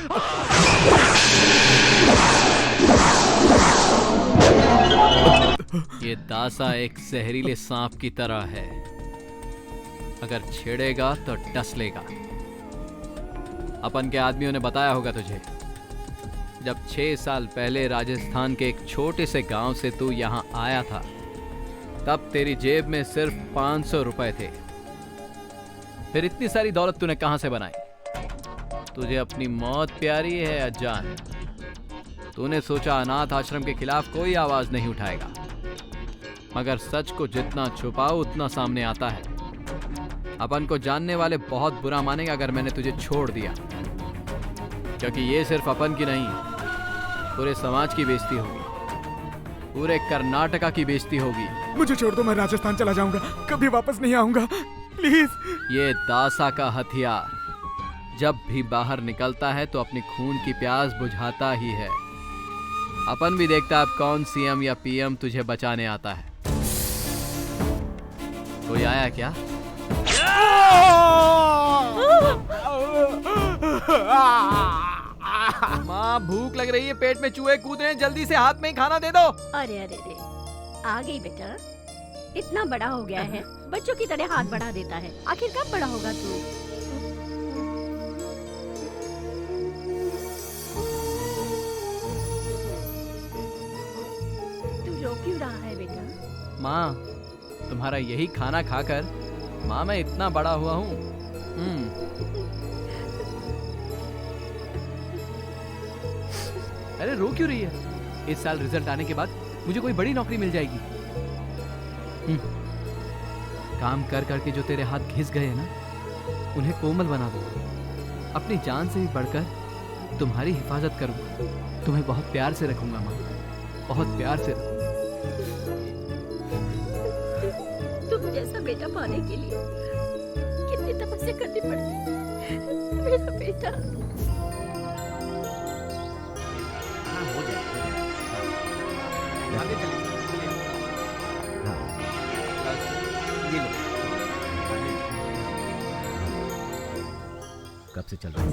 ये दासा एक जहरीले सांप की तरह है, अगर छेड़ेगा तो डस लेगा। अपन के आदमियों ने बताया होगा तुझे, जब 6 साल पहले राजस्थान के एक छोटे से गांव से तू यहाँ आया था, तब तेरी जेब में सिर्फ 500 रुपए थे। फिर इतनी सारी दौलत तूने कहां से बनाई? तुझे अपनी मौत प्यारी है या जान? तूने सोचा अनाथ आश्रम के खिलाफ कोई आवाज नहीं उठाएगा, मगर सच को जितना छुपाओ उतना सामने आता है। अपन को जानने वाले बहुत बुरा मानेंगे अगर मैंने तुझे छोड़ दिया, क्योंकि ये सिर्फ अपन की नहीं, पूरे समाज की बेइज्जती होगी, पूरे कर्नाटका की बेइज्जती होगी। मुझे छोड़ दो, मैं राजस्थान चला जाऊंगा, कभी वापस नहीं आऊंगा, प्लीज। ये दासा का हथियार जब भी बाहर निकलता है तो अपनी खून की प्यास बुझाता ही है। अपन भी देखता अब कौन सीएम या पीएम तुझे बचाने आता है। कोई आया क्या? माँ भूख लग रही है, पेट में चूहे कूद रहे हैं, जल्दी से हाथ में ही खाना दे दो। अरे आ गई बेटा, इतना बड़ा हो गया है, बच्चों की तरह हाथ बढ़ा देता है। आखिर कब बड़ा होगा तू? तू रो क्यों रहा है बेटा? माँ, तुम्हारा यही खाना खाकर माँ मैं इतना बड़ा हुआ हूँ। अरे रो क्यों रही है? इस साल रिजल्ट आने के बाद मुझे कोई बड़ी नौकरी मिल जाएगी। काम कर करके जो तेरे हाथ घिस गए हैं ना, उन्हें कोमल बना दो। अपनी जान से भी बढ़कर तुम्हारी हिफाजत करूंगा, तुम्हें बहुत प्यार से रखूंगा माँ, बहुत प्यार से। तुम जैसा बेटा पाने के लिए कितनी तपस्या करनी पड़ती है मेरा बेटा। हो जाए। कब से चल रहा है?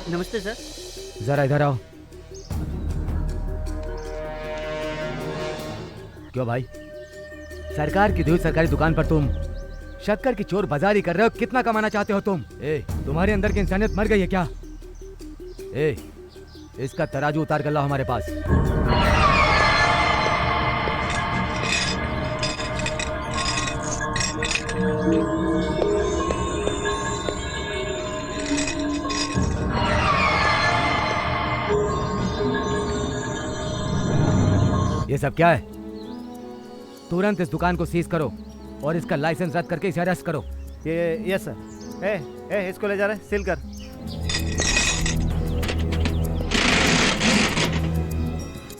नमस्ते सर। जरा इधर आओ। क्यों भाई, सरकार की दी हुई सरकारी दुकान पर तुम शक्कर की चोर बाजारी कर रहे हो? कितना कमाना चाहते हो तुम? तुम्हारे अंदर की इंसानियत मर गई है क्या? इसका तराजू उतार कर लाओ हमारे पास। ये सब क्या है? तुरंत इस दुकान को सीज करो और इसका लाइसेंस रद्द करके इसे अरेस्ट करो। Yes sir. इसको ले जा रहे, सील कर।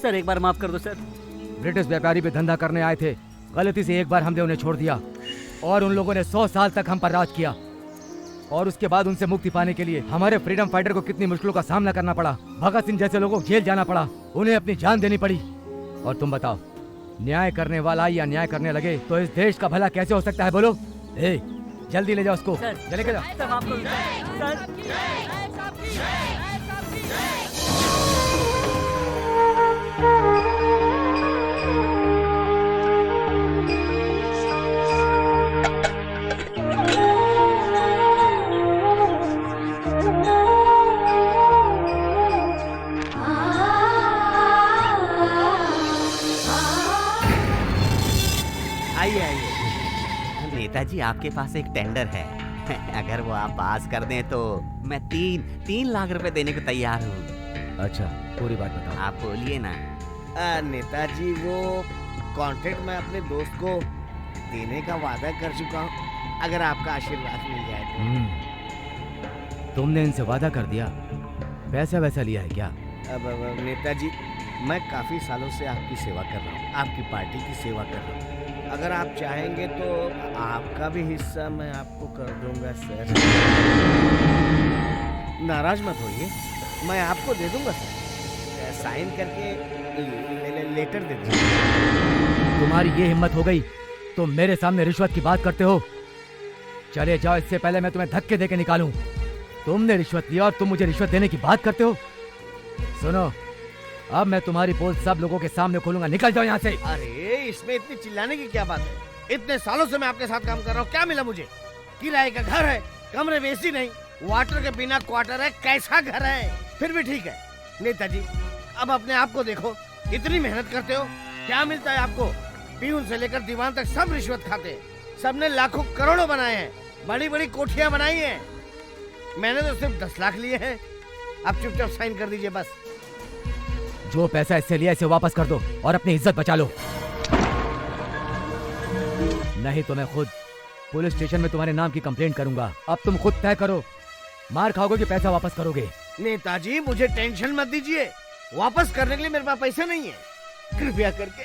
सर एक बार माफ कर दो सर। ब्रिटिश व्यापारी पे धंधा करने आए थे, गलती से एक बार हमने उन्हें छोड़ दिया और उन लोगों ने 100 साल तक हम पर राज किया। और उसके बाद उनसे मुक्ति पाने के लिए हमारे फ्रीडम फाइटर को कितनी मुश्किलों का सामना करना पड़ा। भगत सिंह जैसे लोगों को जेल जाना पड़ा, उन्हें अपनी जान देनी पड़ी। और तुम बताओ, न्याय करने वाला या न्याय करने लगे तो इस देश का भला कैसे हो सकता है? बोलो। ए, जल्दी ले जाओ उसको, जल्दी ले जाओ। आइए आइए। नेताजी, आपके पास एक टेंडर है। अगर वो आप पास कर दें तो मैं 3 लाख रुपए देने को तैयार हूँ। अच्छा, पूरी बात बताओ। आप बोलिए ना। नेताजी, वो कॉन्ट्रैक्ट मैं अपने दोस्त को देने का वादा कर चुका हूँ, अगर आपका आशीर्वाद मिल जाए तो। तुमने इनसे वादा कर दिया, पैसा वैसा लिया है क्या? अब नेताजी, मैं काफी सालों से आपकी सेवा कर रहा हूँ, आपकी पार्टी की सेवा कर रहा हूँ। अगर आप चाहेंगे तो आपका भी हिस्सा मैं आपको कर दूंगा सर। नाराज मत होइए, मैं आपको दे दूंगा सर। साइन करके लेटर दे दूंगा। तुम्हारी ये हिम्मत हो गई तो मेरे सामने रिश्वत की बात करते हो? चले जाओ, इससे पहले मैं तुम्हें धक्के देके निकालूं। तुमने रिश्वत लिया और तुम मुझे रिश्वत देने की बात करते हो? सुनो, अब मैं तुम्हारी पोल सब लोगों के सामने खोलूंगा। निकल जाओ यहाँ से। अरे, इसमें इतनी चिल्लाने की क्या बात है? इतने सालों से मैं आपके साथ काम कर रहा हूँ, क्या मिला मुझे? किराए का घर है, कमरे में एसी नहीं, वाटर के बिना क्वार्टर है, कैसा घर है? फिर भी ठीक है। नेताजी, अब अपने आप को देखो, इतनी मेहनत करते हो, क्या मिलता है आपको? पीऊन से लेकर दीवान तक सब रिश्वत खाते हैं। सबने लाखों करोड़ों बनाए हैं, बड़ी बड़ी कोठियां बनाई हैं। मैंने तो सिर्फ 10 लाख लिए हैं। आप चुपचाप साइन कर दीजिए बस। जो पैसा इससे लिया इसे वापस कर दो और अपनी इज्जत बचा लो, नहीं तो मैं खुद पुलिस स्टेशन में तुम्हारे नाम की कंप्लेंट करूंगा। अब तुम खुद तय करो, मार खाओगे कि पैसा वापस करोगे? नेताजी, मुझे टेंशन मत दीजिए, वापस करने के लिए मेरे पास पैसा नहीं है। कृपया करके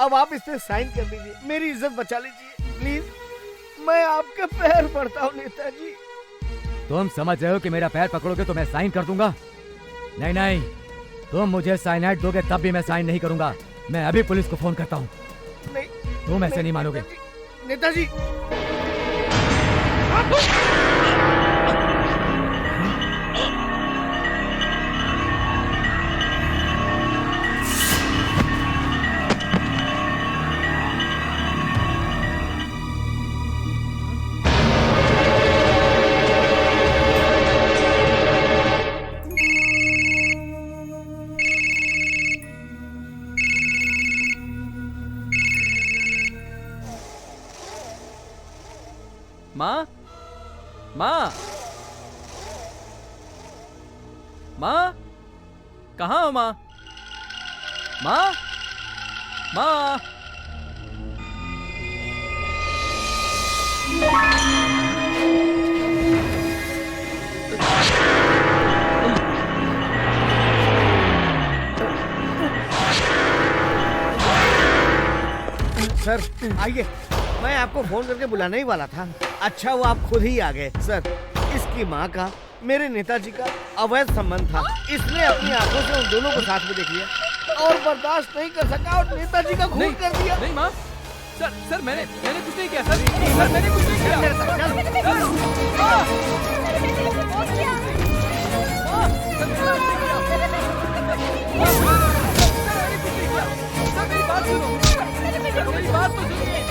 अब आप इस पे साइन कर दीजिए, मेरी इज्जत बचा लीजिए प्लीज। मैं आपके पैर पड़ता हूँ नेताजी। तुम समझ रहे हो कि मेरा पैर पकड़ोगे तो मैं साइन कर दूंगा? नहीं नहीं, तुम मुझे साइनाइड दोगे तब भी मैं साइन नहीं करूंगा। मैं अभी पुलिस को फोन करता हूँ। नहीं, तुम ऐसे नहीं मानोगे। नेताजी, माँ, माँ, माँ, कहाँ हो माँ? माँ, माँ। सर आइए, मैं आपको फोन करके बुलाने ही वाला था। अच्छा वो आप खुद ही आ गए। सर, इसकी माँ का मेरे नेताजी का अवैध संबंध था, इसने अपनी आंखों से उन दोनों को साथ में देख लिया और बर्दाश्त नहीं कर सका और नेताजी का खून कर दिया। नहीं माँ, सर मैंने कुछ नहीं किया सर मैंने कुछ नहीं किया। मेरी बात तो सुनिए।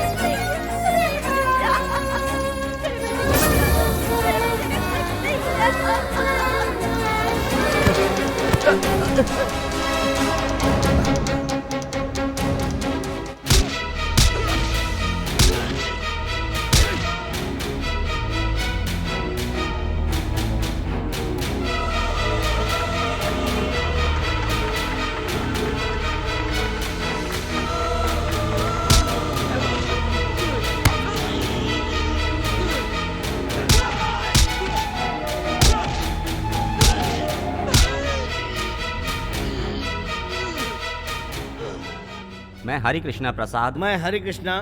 मैं हरि कृष्णा प्रसाद, मैं हरि कृष्णा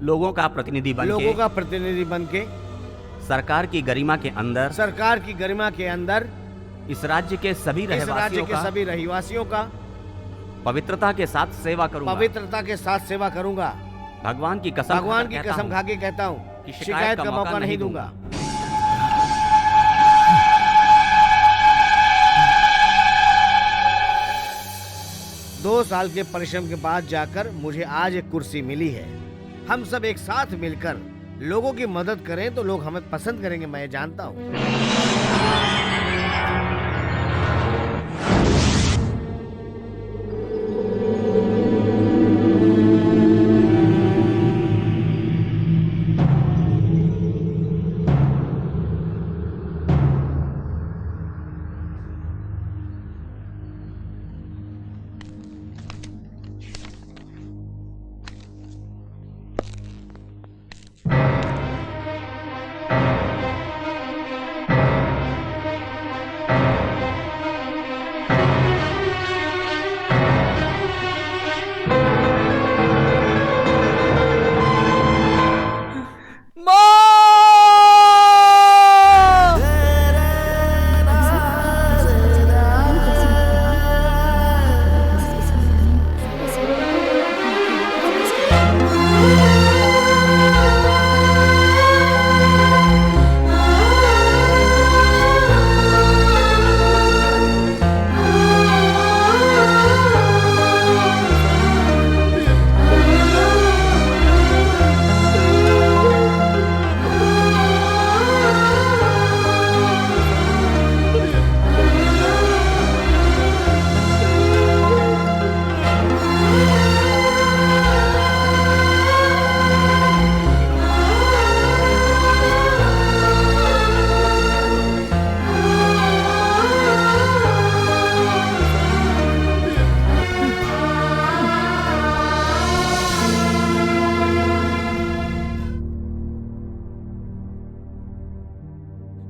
लोगों का प्रतिनिधि बन लोगों का प्रतिनिधि बन के सरकार की गरिमा के अंदर इस राज्य के सभी रहवासियों का पवित्रता के साथ सेवा करूंगा। भगवान की कसम खा के कहता हूँ कि शिकायत का मौका नहीं दूंगा। दो साल के परिश्रम के बाद जाकर मुझे आज एक कुर्सी मिली है। हम सब एक साथ मिलकर लोगों की मदद करें तो लोग हमें पसंद करेंगे, मैं जानता हूँ।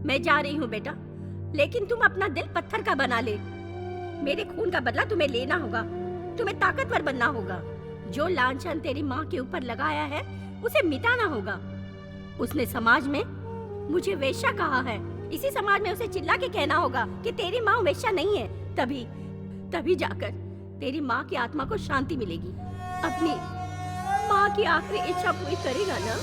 मैं जा रही हूँ बेटा, लेकिन तुम अपना दिल पत्थर का बना ले। मेरे खून का बदला तुम्हें लेना होगा, तुम्हें ताकतवर बनना होगा। जो लांछन तेरी माँ के ऊपर लगाया है उसे मिटाना होगा। उसने समाज में मुझे वेश्या कहा है, इसी समाज में उसे चिल्ला के कहना होगा कि तेरी माँ वेश्या नहीं है। तभी जाकर तेरी माँ की आत्मा को शांति मिलेगी। अपनी माँ की आखिरी इच्छा पूरी करेगा ना?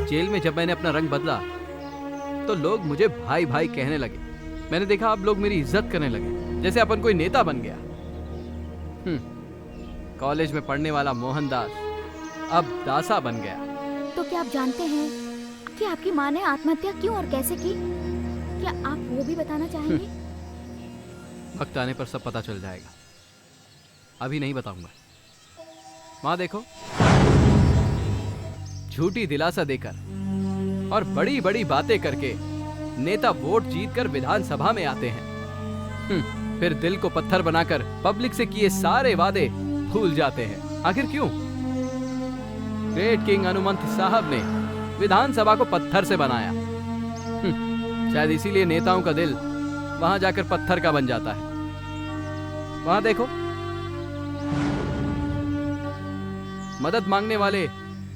जेल में जब मैंने अपना रंग बदला तो लोग मुझे भाई भाई कहने लगे। मैंने देखा अब लोग मेरी इज्जत करने लगे, जैसे अपन कोई नेता बन गया। कॉलेज में पढ़ने वाला मोहनदास अब दासा बन गया। तो क्या आप जानते हैं कि आपकी माँ ने आत्महत्या क्यों और कैसे की? क्या आप वो भी बताना चाहेंगे? वक्त आने पर सब पता चल जाएगा, अभी नहीं बताऊंगा। माँ देखो, झूठी दिलासा देकर और बड़ी बड़ी बातें करके नेता वोट जीतकर विधानसभा में आते हैं, फिर दिल को पत्थर बनाकर पब्लिक से किए सारे वादे भूल जाते हैं। आखिर क्यों? ग्रेट किंग हनुमंत साहब ने विधानसभा को पत्थर से बनाया। शायद इसीलिए नेताओं का दिल वहां जाकर पत्थर का बन जाता है। वहां देखो, मदद मांगने वाले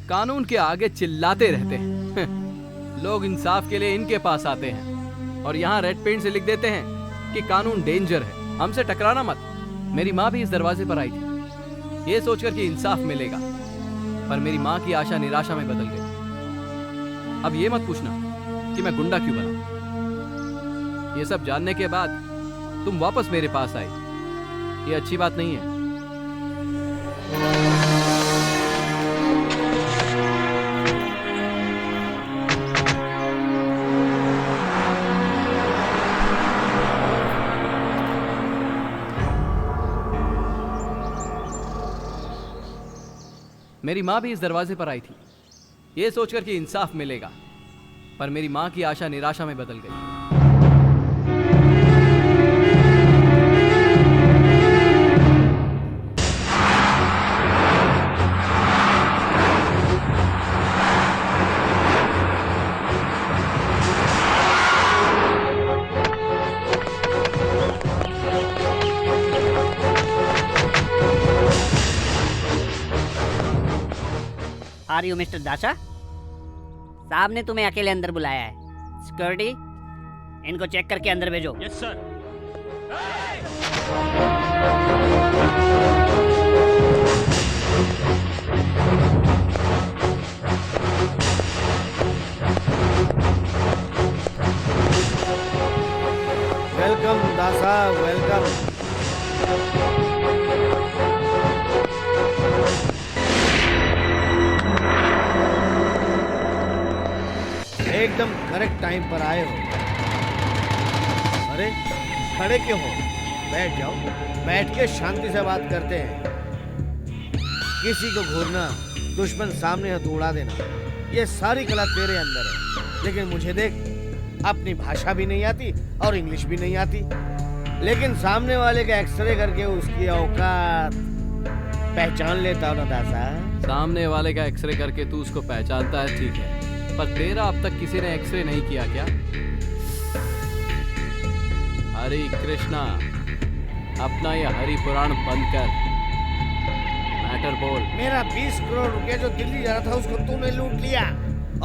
कानून के आगे चिल्लाते रहते हैं। लोग इंसाफ के लिए इनके पास आते हैं और यहाँ रेड पेंट से लिख देते हैं कि कानून डेंजर है, हमसे टकराना मत। मेरी माँ भी इस दरवाजे पर आई थी ये सोचकर कि इंसाफ मिलेगा, पर मेरी माँ की आशा निराशा में बदल गई। अब ये मत पूछना कि मैं गुंडा क्यों बना। ये सब जानने के बाद तुम वापस मेरे पास आई, ये अच्छी बात नहीं है। मेरी माँ भी इस दरवाजे पर आई थी, ये सोचकर कि इंसाफ मिलेगा, पर मेरी माँ की आशा निराशा में बदल गई। आर यू मिस्टर दासा? साहब ने तुम्हें अकेले अंदर बुलाया है। सिक्योरिटी, इनको चेक करके अंदर भेजो। Yes sir. वेलकम दासा, वेलकम। एकदम करेक्ट टाइम पर आए हो। अरे खड़े क्यों हो? बैठ जाओ, बैठ के शांति से बात करते हैं। किसी को घूरना, दुश्मन सामने है तो उड़ा देना, ये सारी कला तेरे अंदर है। लेकिन मुझे देख, अपनी भाषा भी नहीं आती और इंग्लिश भी नहीं आती, लेकिन सामने वाले का एक्सरे करके उसकी औकात पहचान लेता हूँ ना दासा। सामने वाले का एक्सरे करके तू उसको पहचानता है, ठीक है, पर तेरा अब तक किसी ने एक्सरे नहीं किया क्या? हरे कृष्णा, अपना ये हरि पुराण बंद कर, मैटर बोल। मेरा 20 करोड़ रुपया जो दिल्ली जा रहा था उसको तूने लूट लिया,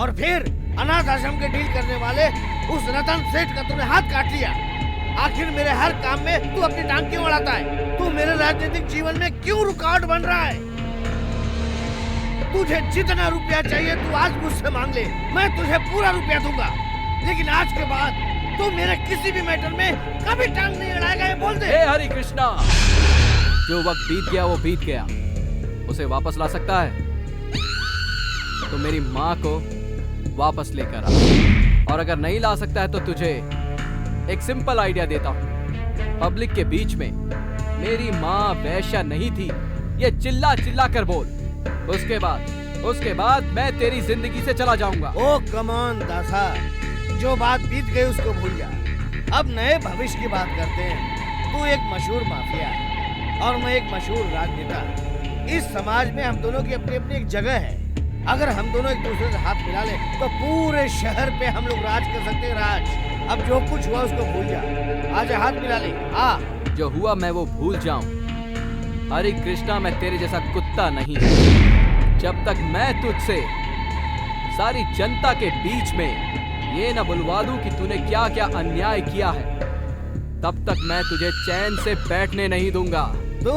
और फिर अनाथ आश्रम के डील करने वाले उस रतन सेठ का तूने हाथ काट लिया। आखिर मेरे हर काम में तू अपनी टांग क्यों अड़ाता है? तू मेरे राजनीतिक जीवन में क्यों रुकावट बन रहा है? तुझे जितना रुपया चाहिए तू आज मुझसे मांग ले, मैं तुझे पूरा रुपया दूंगा। लेकिन आज के बाद तू मेरे किसी भी मैटर में कभी टांग नहीं अड़ाएगा, ये बोल दे। हे हरि कृष्णा, जो वक्त बीत गया वो बीत गया, उसे वापस ला सकता है तो मेरी माँ को वापस लेकर आ, और अगर नहीं ला सकता है तो तुझे एक सिंपल आइडिया देता हूँ। पब्लिक के बीच में मेरी माँ वैश्या नहीं थी, ये चिल्ला चिल्ला कर बोल। उसके बाद मैं तेरी जिंदगी से चला जाऊंगा। ओ कम ऑन दासा, जो बात बीत गई उसको भूल जा, अब नए भविष्य की बात करते हैं। तू एक मशहूर माफिया है और मैं एक मशहूर राजनेता। इस समाज में हम दोनों की अपनी अपनी एक जगह है। अगर हम दोनों एक दूसरे से हाथ मिला ले तो पूरे शहर पे हम लोग राज कर सकते हैं, राज। अब जो कुछ हुआ उसको भूल जा, आजा हाथ मिला ले। आ, जो हुआ मैं वो भूल जाऊं? हरे कृष्णा, मैं तेरे जैसा कुत्ता नहीं हूँ। जब तक मैं तुझसे सारी जनता के बीच में ये न बुलवा दूं कि तूने क्या क्या अन्याय किया है, तब तक मैं तुझे चैन से बैठने नहीं दूंगा। तू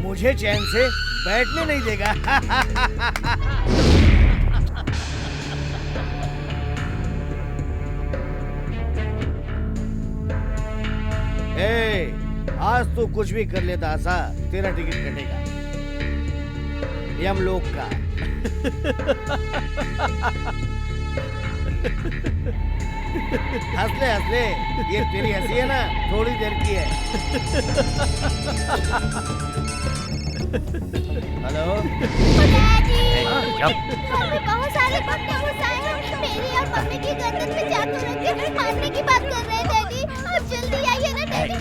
मुझे चैन से बैठने नहीं देगा? ए, आज तू कुछ भी कर ले दासा, तेरा टिकट कटेगा यमलोक का। हंस ले, ये तेरी हंसी है ना, थोड़ी देर की है। हेलो बहुत सारे बंदे घुस आए हैं, मेरी और मम्मी की गर्दन पे चाकू रख के मारने की बात कर रहे हैं डैडी। अब जल्दी आइए ना डैडी।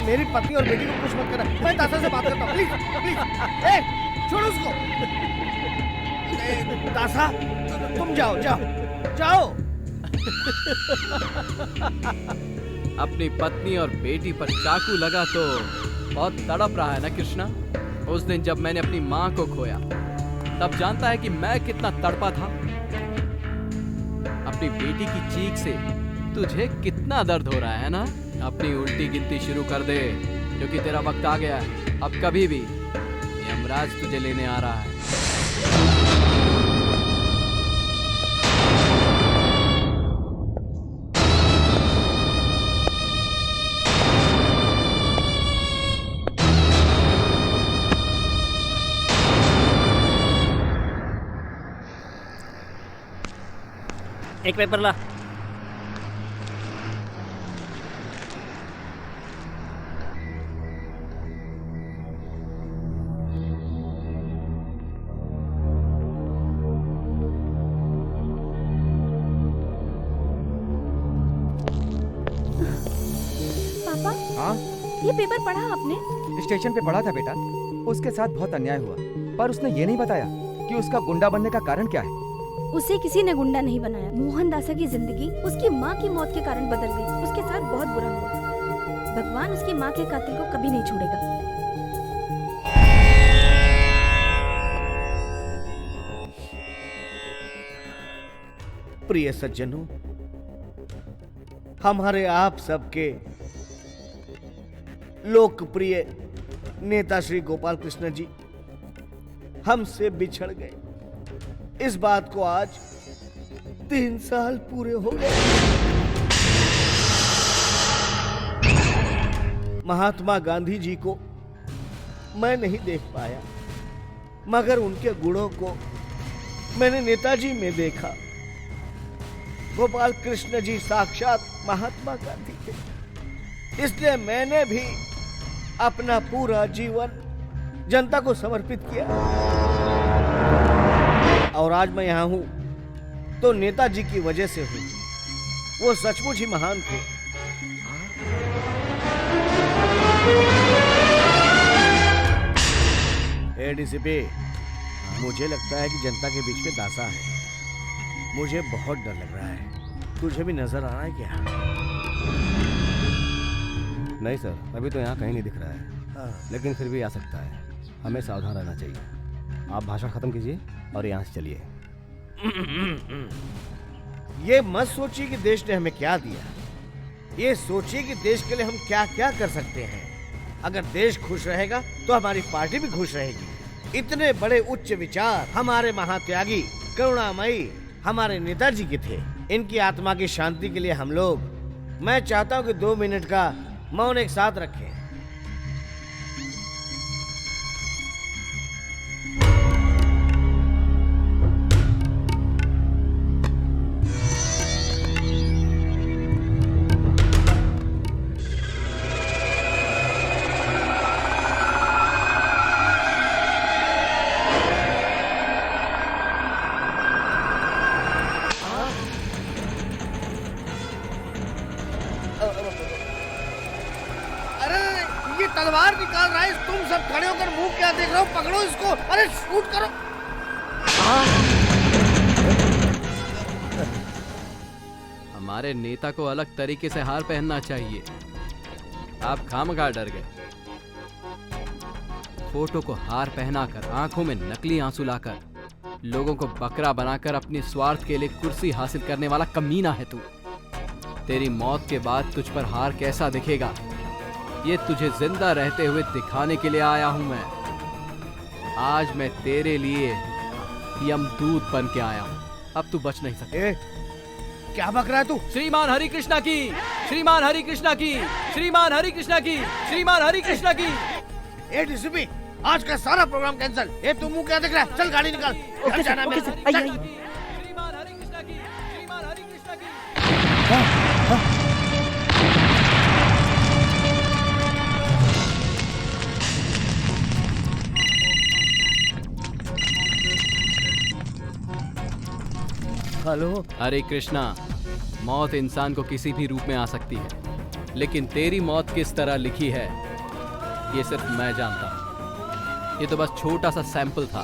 मेरी पत्नी और बेटी को कुछ मत करना, मैं दासा से बात करता हूँ, प्लीज प्लीज। छोड़ो उसको। दासा तुम जाओ जाओ जाओ। अपनी पत्नी और बेटी पर चाकू लगा तो बहुत तड़प रहा है ना कृष्णा? उस दिन जब मैंने अपनी माँ को खोया तब जानता है कि मैं कितना तड़पा था। अपनी बेटी की चीख से तुझे कितना दर्द हो रहा है ना? अपनी उल्टी गिनती शुरू कर दे, क्योंकि तेरा वक्त आ गया है। अब कभी भी यमराज तुझे लेने आ रहा है। एक पेपर ला। पापा, हाँ ये पेपर पढ़ा आपने? स्टेशन पे पढ़ा था बेटा। उसके साथ बहुत अन्याय हुआ, पर उसने ये नहीं बताया कि उसका गुंडा बनने का कारण क्या है। उसे किसी ने गुंडा नहीं बनाया। मोहन दासा की जिंदगी उसकी माँ की मौत के कारण बदल गई। उसके साथ बहुत बुरा हुआ। भगवान उसकी माँ के कातिल को कभी नहीं छोड़ेगा। प्रिय सज्जनों, हमारे आप सबके लोकप्रिय नेता श्री गोपाल कृष्ण जी हमसे बिछड़ गए। इस बात को आज 3 साल पूरे हो गए। महात्मा गांधी जी को मैं नहीं देख पाया, मगर उनके गुणों को मैंने नेताजी में देखा। गोपाल कृष्ण जी साक्षात महात्मा गांधी थे। इसलिए मैंने भी अपना पूरा जीवन जनता को समर्पित किया। और आज मैं यहां हूं तो नेताजी की वजह से हूं। वो सचमुच ही महान थे। एडीसीपी, मुझे लगता है कि जनता के बीच में दासा है। मुझे बहुत डर लग रहा है। तुझे भी नजर आ रहा है क्या? नहीं सर, अभी तो यहाँ कहीं नहीं दिख रहा है, लेकिन फिर भी आ सकता है। हमें सावधान रहना चाहिए। आप भाषण खत्म कीजिए और यहाँ से चलिए। ये मत सोचिए कि देश ने हमें क्या दिया, ये सोचिए कि देश के लिए हम क्या क्या कर सकते हैं। अगर देश खुश रहेगा तो हमारी पार्टी भी खुश रहेगी। इतने बड़े उच्च विचार हमारे महात्यागी करुणामयी हमारे नेताजी के थे। इनकी आत्मा की शांति के लिए हम लोग, मैं चाहता हूँ कि 2 मिनट का मौन एक साथ रखें। तलवार निकाल रहा है। तुम सब खड़े होकर मुंह क्या देख रहे हो? पकड़ो इसको। अरे शूट करो। हमारे नेता को अलग तरीके से हार पहनना चाहिए। आप खामखा डर गए। फोटो को हार पहनाकर, आंखों में नकली आंसू लाकर, लोगों को बकरा बनाकर अपने स्वार्थ के लिए कुर्सी हासिल करने वाला कमीना है तू। तेरी मौत के बाद तुझ पर हार कैसा दिखेगा, ये तुझे जिंदा रहते हुए दिखाने के लिए आया हूं मैं। आज मैं तेरे लिए यमदूत बन के आया हूं। अब तू बच नहीं सकता। क्या बक रहा है तू? श्रीमान हरि कृष्णा की, श्रीमान हरि कृष्णा की, श्रीमान हरि कृष्णा की, श्रीमान हरि कृष्णा की। डीसीपी, आज का सारा प्रोग्राम कैंसिल। तू मुंह क्या देख रहा है? चल गाड़ी निकाल। घर जाना है। श्रीमान हरि कृष्णा की, श्रीमान हरि कृष्णा की। हेलो। हरे कृष्णा, मौत इंसान को किसी भी रूप में आ सकती है, लेकिन तेरी मौत किस तरह लिखी है ये सिर्फ मैं जानता हूं। ये तो बस छोटा सा सैंपल था।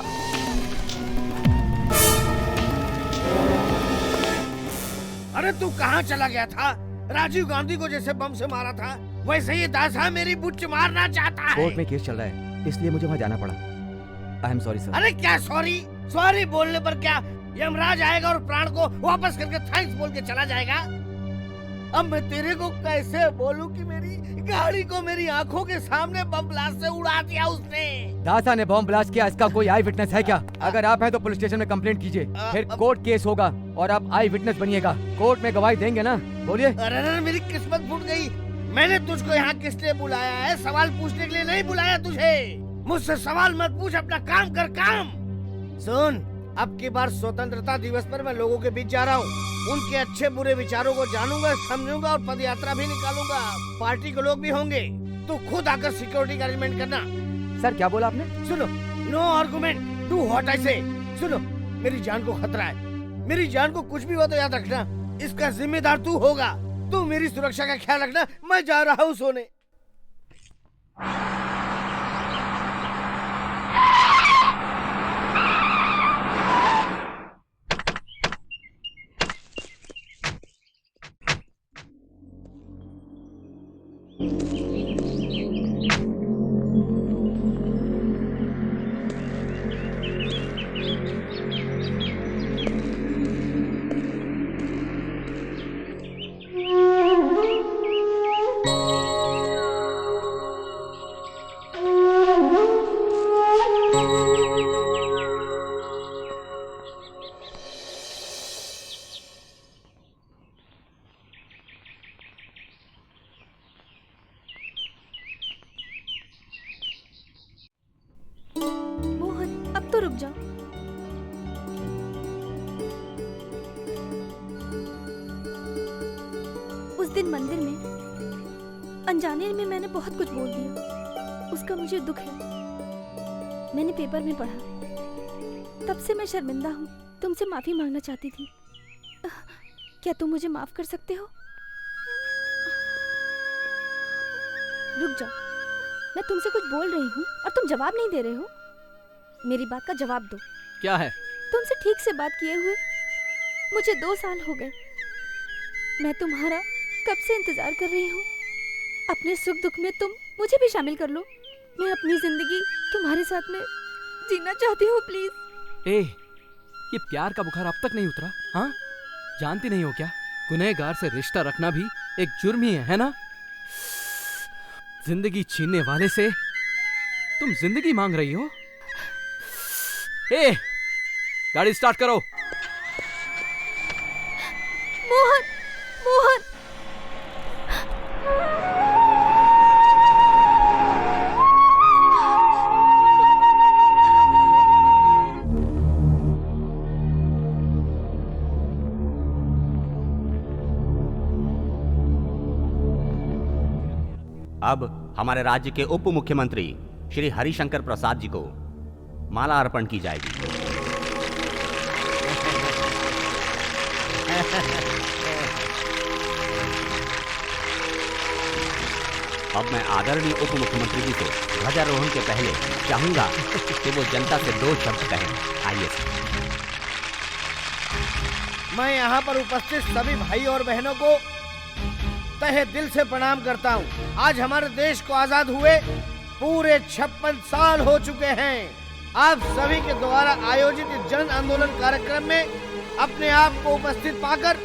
अरे तू कहाँ चला गया था? राजीव गांधी को जैसे बम से मारा था, वैसे ही दासा मेरी बुच्च मारना चाहता है। कोर्ट में केस चल रहा है, इसलिए मुझे वहाँ जाना पड़ा। आई एम सॉरी सर। अरे क्या सॉरी? सॉरी बोलने पर क्या यमराज आएगा और प्राण को वापस करके थैंक्स बोल के चला जाएगा? अब मैं तेरे को कैसे बोलूं कि मेरी गाड़ी को मेरी आंखों के सामने बम ब्लास्ट से उड़ा दिया उसने। दासा ने बम ब्लास्ट किया, इसका कोई आई विटनेस है क्या? अगर आप हैं तो पुलिस स्टेशन में कंप्लेंट कीजिए, फिर कोर्ट केस होगा और आप आई विटनेस बनिएगा। कोर्ट में गवाही देंगे ना? बोलिए। अरे मेरी किस्मत फूट गई। मैंने तुझको यहाँ किस लिए बुलाया है? सवाल पूछने के लिए नहीं बुलाया तुझे। मुझसे सवाल मत पूछ, अपना काम कर। काम सुन, अब की बार स्वतंत्रता दिवस पर मैं लोगों के बीच जा रहा हूँ। उनके अच्छे बुरे विचारों को जानूंगा, समझूंगा और पद यात्रा भी निकालूंगा। पार्टी के लोग भी होंगे। तू खुद आकर सिक्योरिटी का अरेंजमेंट करना। सर क्या बोला आपने? सुनो, no argument, do what I say. सुनो, मेरी जान को खतरा है। मेरी जान को कुछ भी हो तो याद रखना, इसका जिम्मेदार तू होगा। तू मेरी सुरक्षा का ख्याल रखना। मैं जा रहा हूँ सोने। मोहन, अब तो रुक जाओ। उस दिन मंदिर में अनजाने में मैंने बहुत कुछ बोल दिया। उसका मुझे दुख है। मैंने पेपर में पढ़ा। तब से मैं शर्मिंदा हूँ। तुमसे माफी मांगना चाहती थी। क्या तुम मुझे माफ कर सकते हो? रुक जाओ, मैं तुमसे कुछ बोल रही हूँ और तुम जवाब नहीं दे रहे हो। मेरी बात का जवाब दो। क्या है? तुमसे ठीक से बात किए हुए मुझे 2 साल हो गए। मैं तुम्हारा कब से इंतजार कर रही हूँ। अपने सुख दुख में तुम मुझे भी शामिल कर लो। मैं अपनी जिंदगी तुम्हारे साथ में जीना चाहती हूँ, प्लीज। ए, ये प्यार का बुखार अब तक नहीं उतरा? हाँ, जानती नहीं हो क्या? गुनहगार से रिश्ता रखना भी एक जुर्म ही है ना? जिंदगी छीनने वाले से तुम जिंदगी मांग रही हो? ए, गाड़ी स्टार्ट करो। मोहन, मोहन। अब हमारे राज्य के उप मुख्यमंत्री श्री हरिशंकर प्रसाद जी को माला अर्पण की जाएगी। अब मैं आदरणीय उप मुख्यमंत्री जी से ध्वजारोहण के पहले चाहूंगा कि वो जनता से 2 शब्द कहें। आइए। मैं यहाँ पर उपस्थित सभी भाई और बहनों को तहे दिल से प्रणाम करता हूँ। आज हमारे देश को आजाद हुए पूरे 56 साल हो चुके हैं। आप सभी के द्वारा आयोजित इस जन आंदोलन कार्यक्रम में अपने आप को उपस्थित पाकर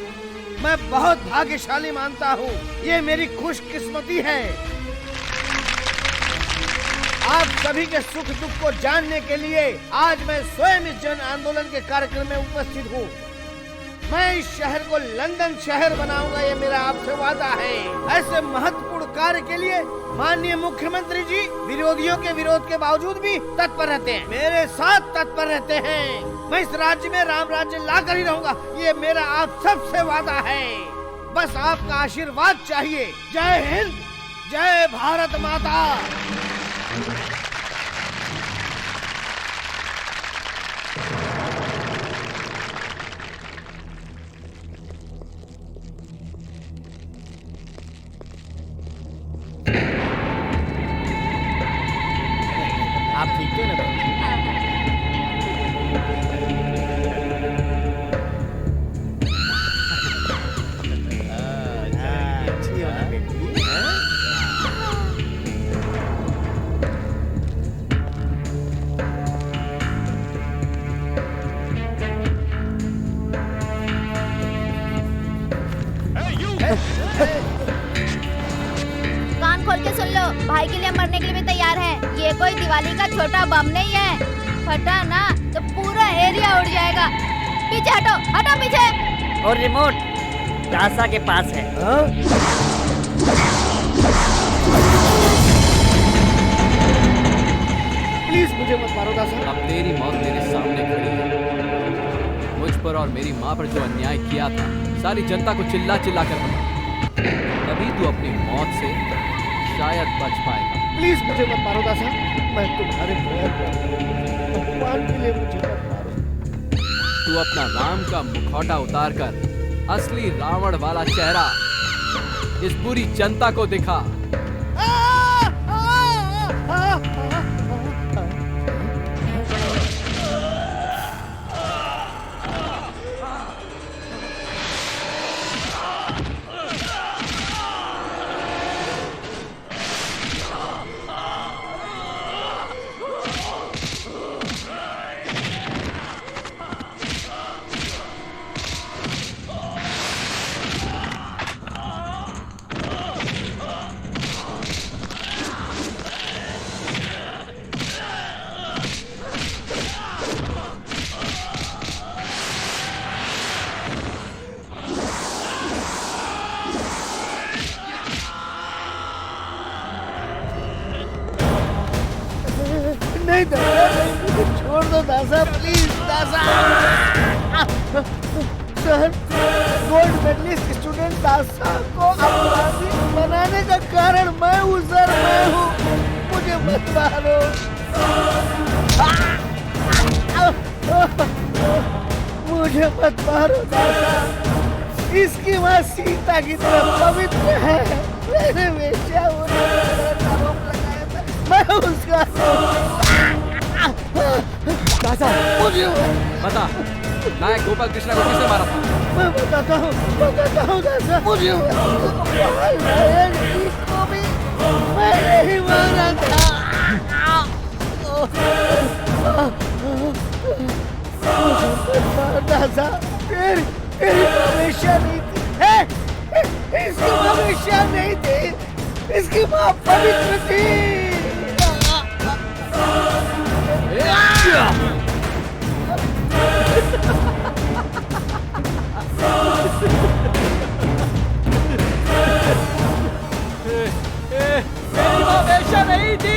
मैं बहुत भाग्यशाली मानता हूँ। ये मेरी खुशकिस्मती है। आप सभी के सुख दुख को जानने के लिए आज मैं स्वयं इस जन आंदोलन के कार्यक्रम में उपस्थित हूँ। मैं इस शहर को लंदन शहर बनाऊंगा, ये मेरा आपसे वादा है। ऐसे महत्वपूर्ण कार्य के लिए माननीय मुख्यमंत्री जी विरोधियों के विरोध के बावजूद भी तत्पर रहते हैं, मेरे साथ तत्पर रहते हैं। मैं इस राज्य में राम राज्य लाकर ही रहूंगा, ये मेरा आप सबसे वादा है। बस आपका आशीर्वाद चाहिए। जय हिंद, जय भारत माता। आप ठीक है ना? अच्छी हो ना बेटी? कान खोल के सुन लो, भाई के लिए मरने के लिए भी तैयार है। ये कोई दिवाली का छोटा बम नहीं है। फटा ना तो पूरा एरिया उड़ जाएगा। पीछे हटो, हटो पीछे। और रिमोट दासा के पास है। प्लीज मुझे मत मारो दासा। अब तेरी मौत मेरे सामने खड़ी है। और मेरी माँ पर जो अन्याय किया था सारी जनता को चिल्ला चिल्ला कर बता, तभी तू अपनी मौत से शायद बच पाएगा। प्लीज मुझे मत मारो दासा, मैं तुम्हारे भगवान के लिए मुझे मत मारो। तू अपना राम का मुखौटा उतार कर असली रावण वाला चेहरा इस पूरी जनता को दिखा। नहीं दादा, नहीं, मुझे छोड़ दो दासा, प्लीज दासा। सर, गोल्ड मेडलिस्ट स्टूडेंट दासा को अपराधी बनाने का कारण मैं हूँ सर, मैं हूँ। मुझे मत मारो। मुझे मत मारो दासा। इसकी माँ सीता की तरह पवित्र है। मैंने वेश्या होने का आरोप लगाया था, मैं उसका दासा, मुझे बता, नायक गोपाल कृष्णा को किसने मारा था? मैं बताता हूँ दासा। मुझे नायक जी को भी मैंने ही मारा था। दासा, तेरी भविष्य नहीं थी, इसकी भविष्य नहीं थी, इसकी माँ पवित्र थी। मेरी माँ वेश्या नहीं थी।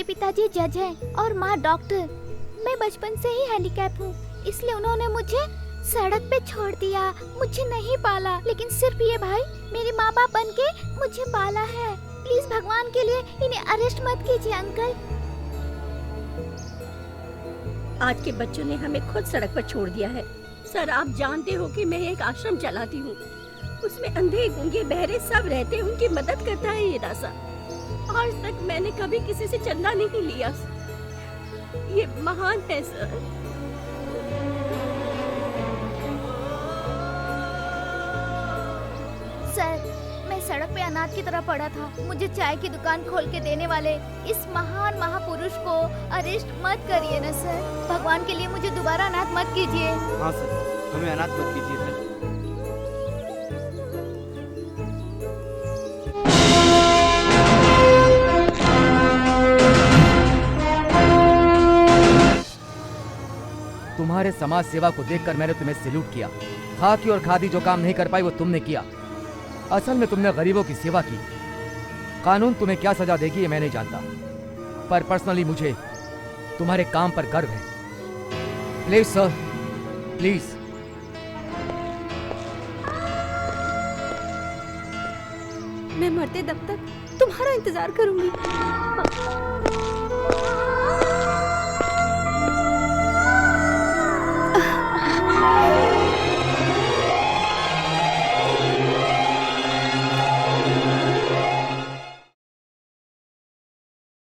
पिताजी जज हैं और माँ डॉक्टर। मैं बचपन से ही हैंडीकैप हूँ, इसलिए उन्होंने मुझे सड़क पे छोड़ दिया, मुझे नहीं पाला। लेकिन सिर्फ ये भाई मेरे माँ बाप बन के मुझे पाला है। प्लीज भगवान के लिए इन्हें अरेस्ट मत कीजिए अंकल। आज के बच्चों ने हमें खुद सड़क पर छोड़ दिया है। सर, आप जानते हो कि मैं एक आश्रम चलाती हूँ, उसमें अंधे गूंगे बहरे सब रहते हैं, उनकी मदद करता है ये दासा। आज तक मैंने कभी किसी से चंदा नहीं लिया। ये महान है सर। सर, मैं सड़क पे अनाथ की तरह पड़ा था। मुझे चाय की दुकान खोल के देने वाले इस महान महापुरुष को अरेस्ट मत करिए ना सर। भगवान के लिए मुझे दोबारा अनाथ मत कीजिए। हाँ सर, हमें अनाथ मत कीजिए सर। तुम्हारे समाज सेवा को देखकर मैंने तुम्हें सैल्यूट किया। खाकी और खादी जो काम नहीं कर पाई वो तुमने किया। असल में तुमने गरीबों की सेवा की। कानून तुम्हें क्या सजा देगी ये मैं नहीं जानता, पर पर्सनली मुझे तुम्हारे काम पर गर्व है। Please sir, please. करते तब तक तुम्हारा इंतजार करूंगी।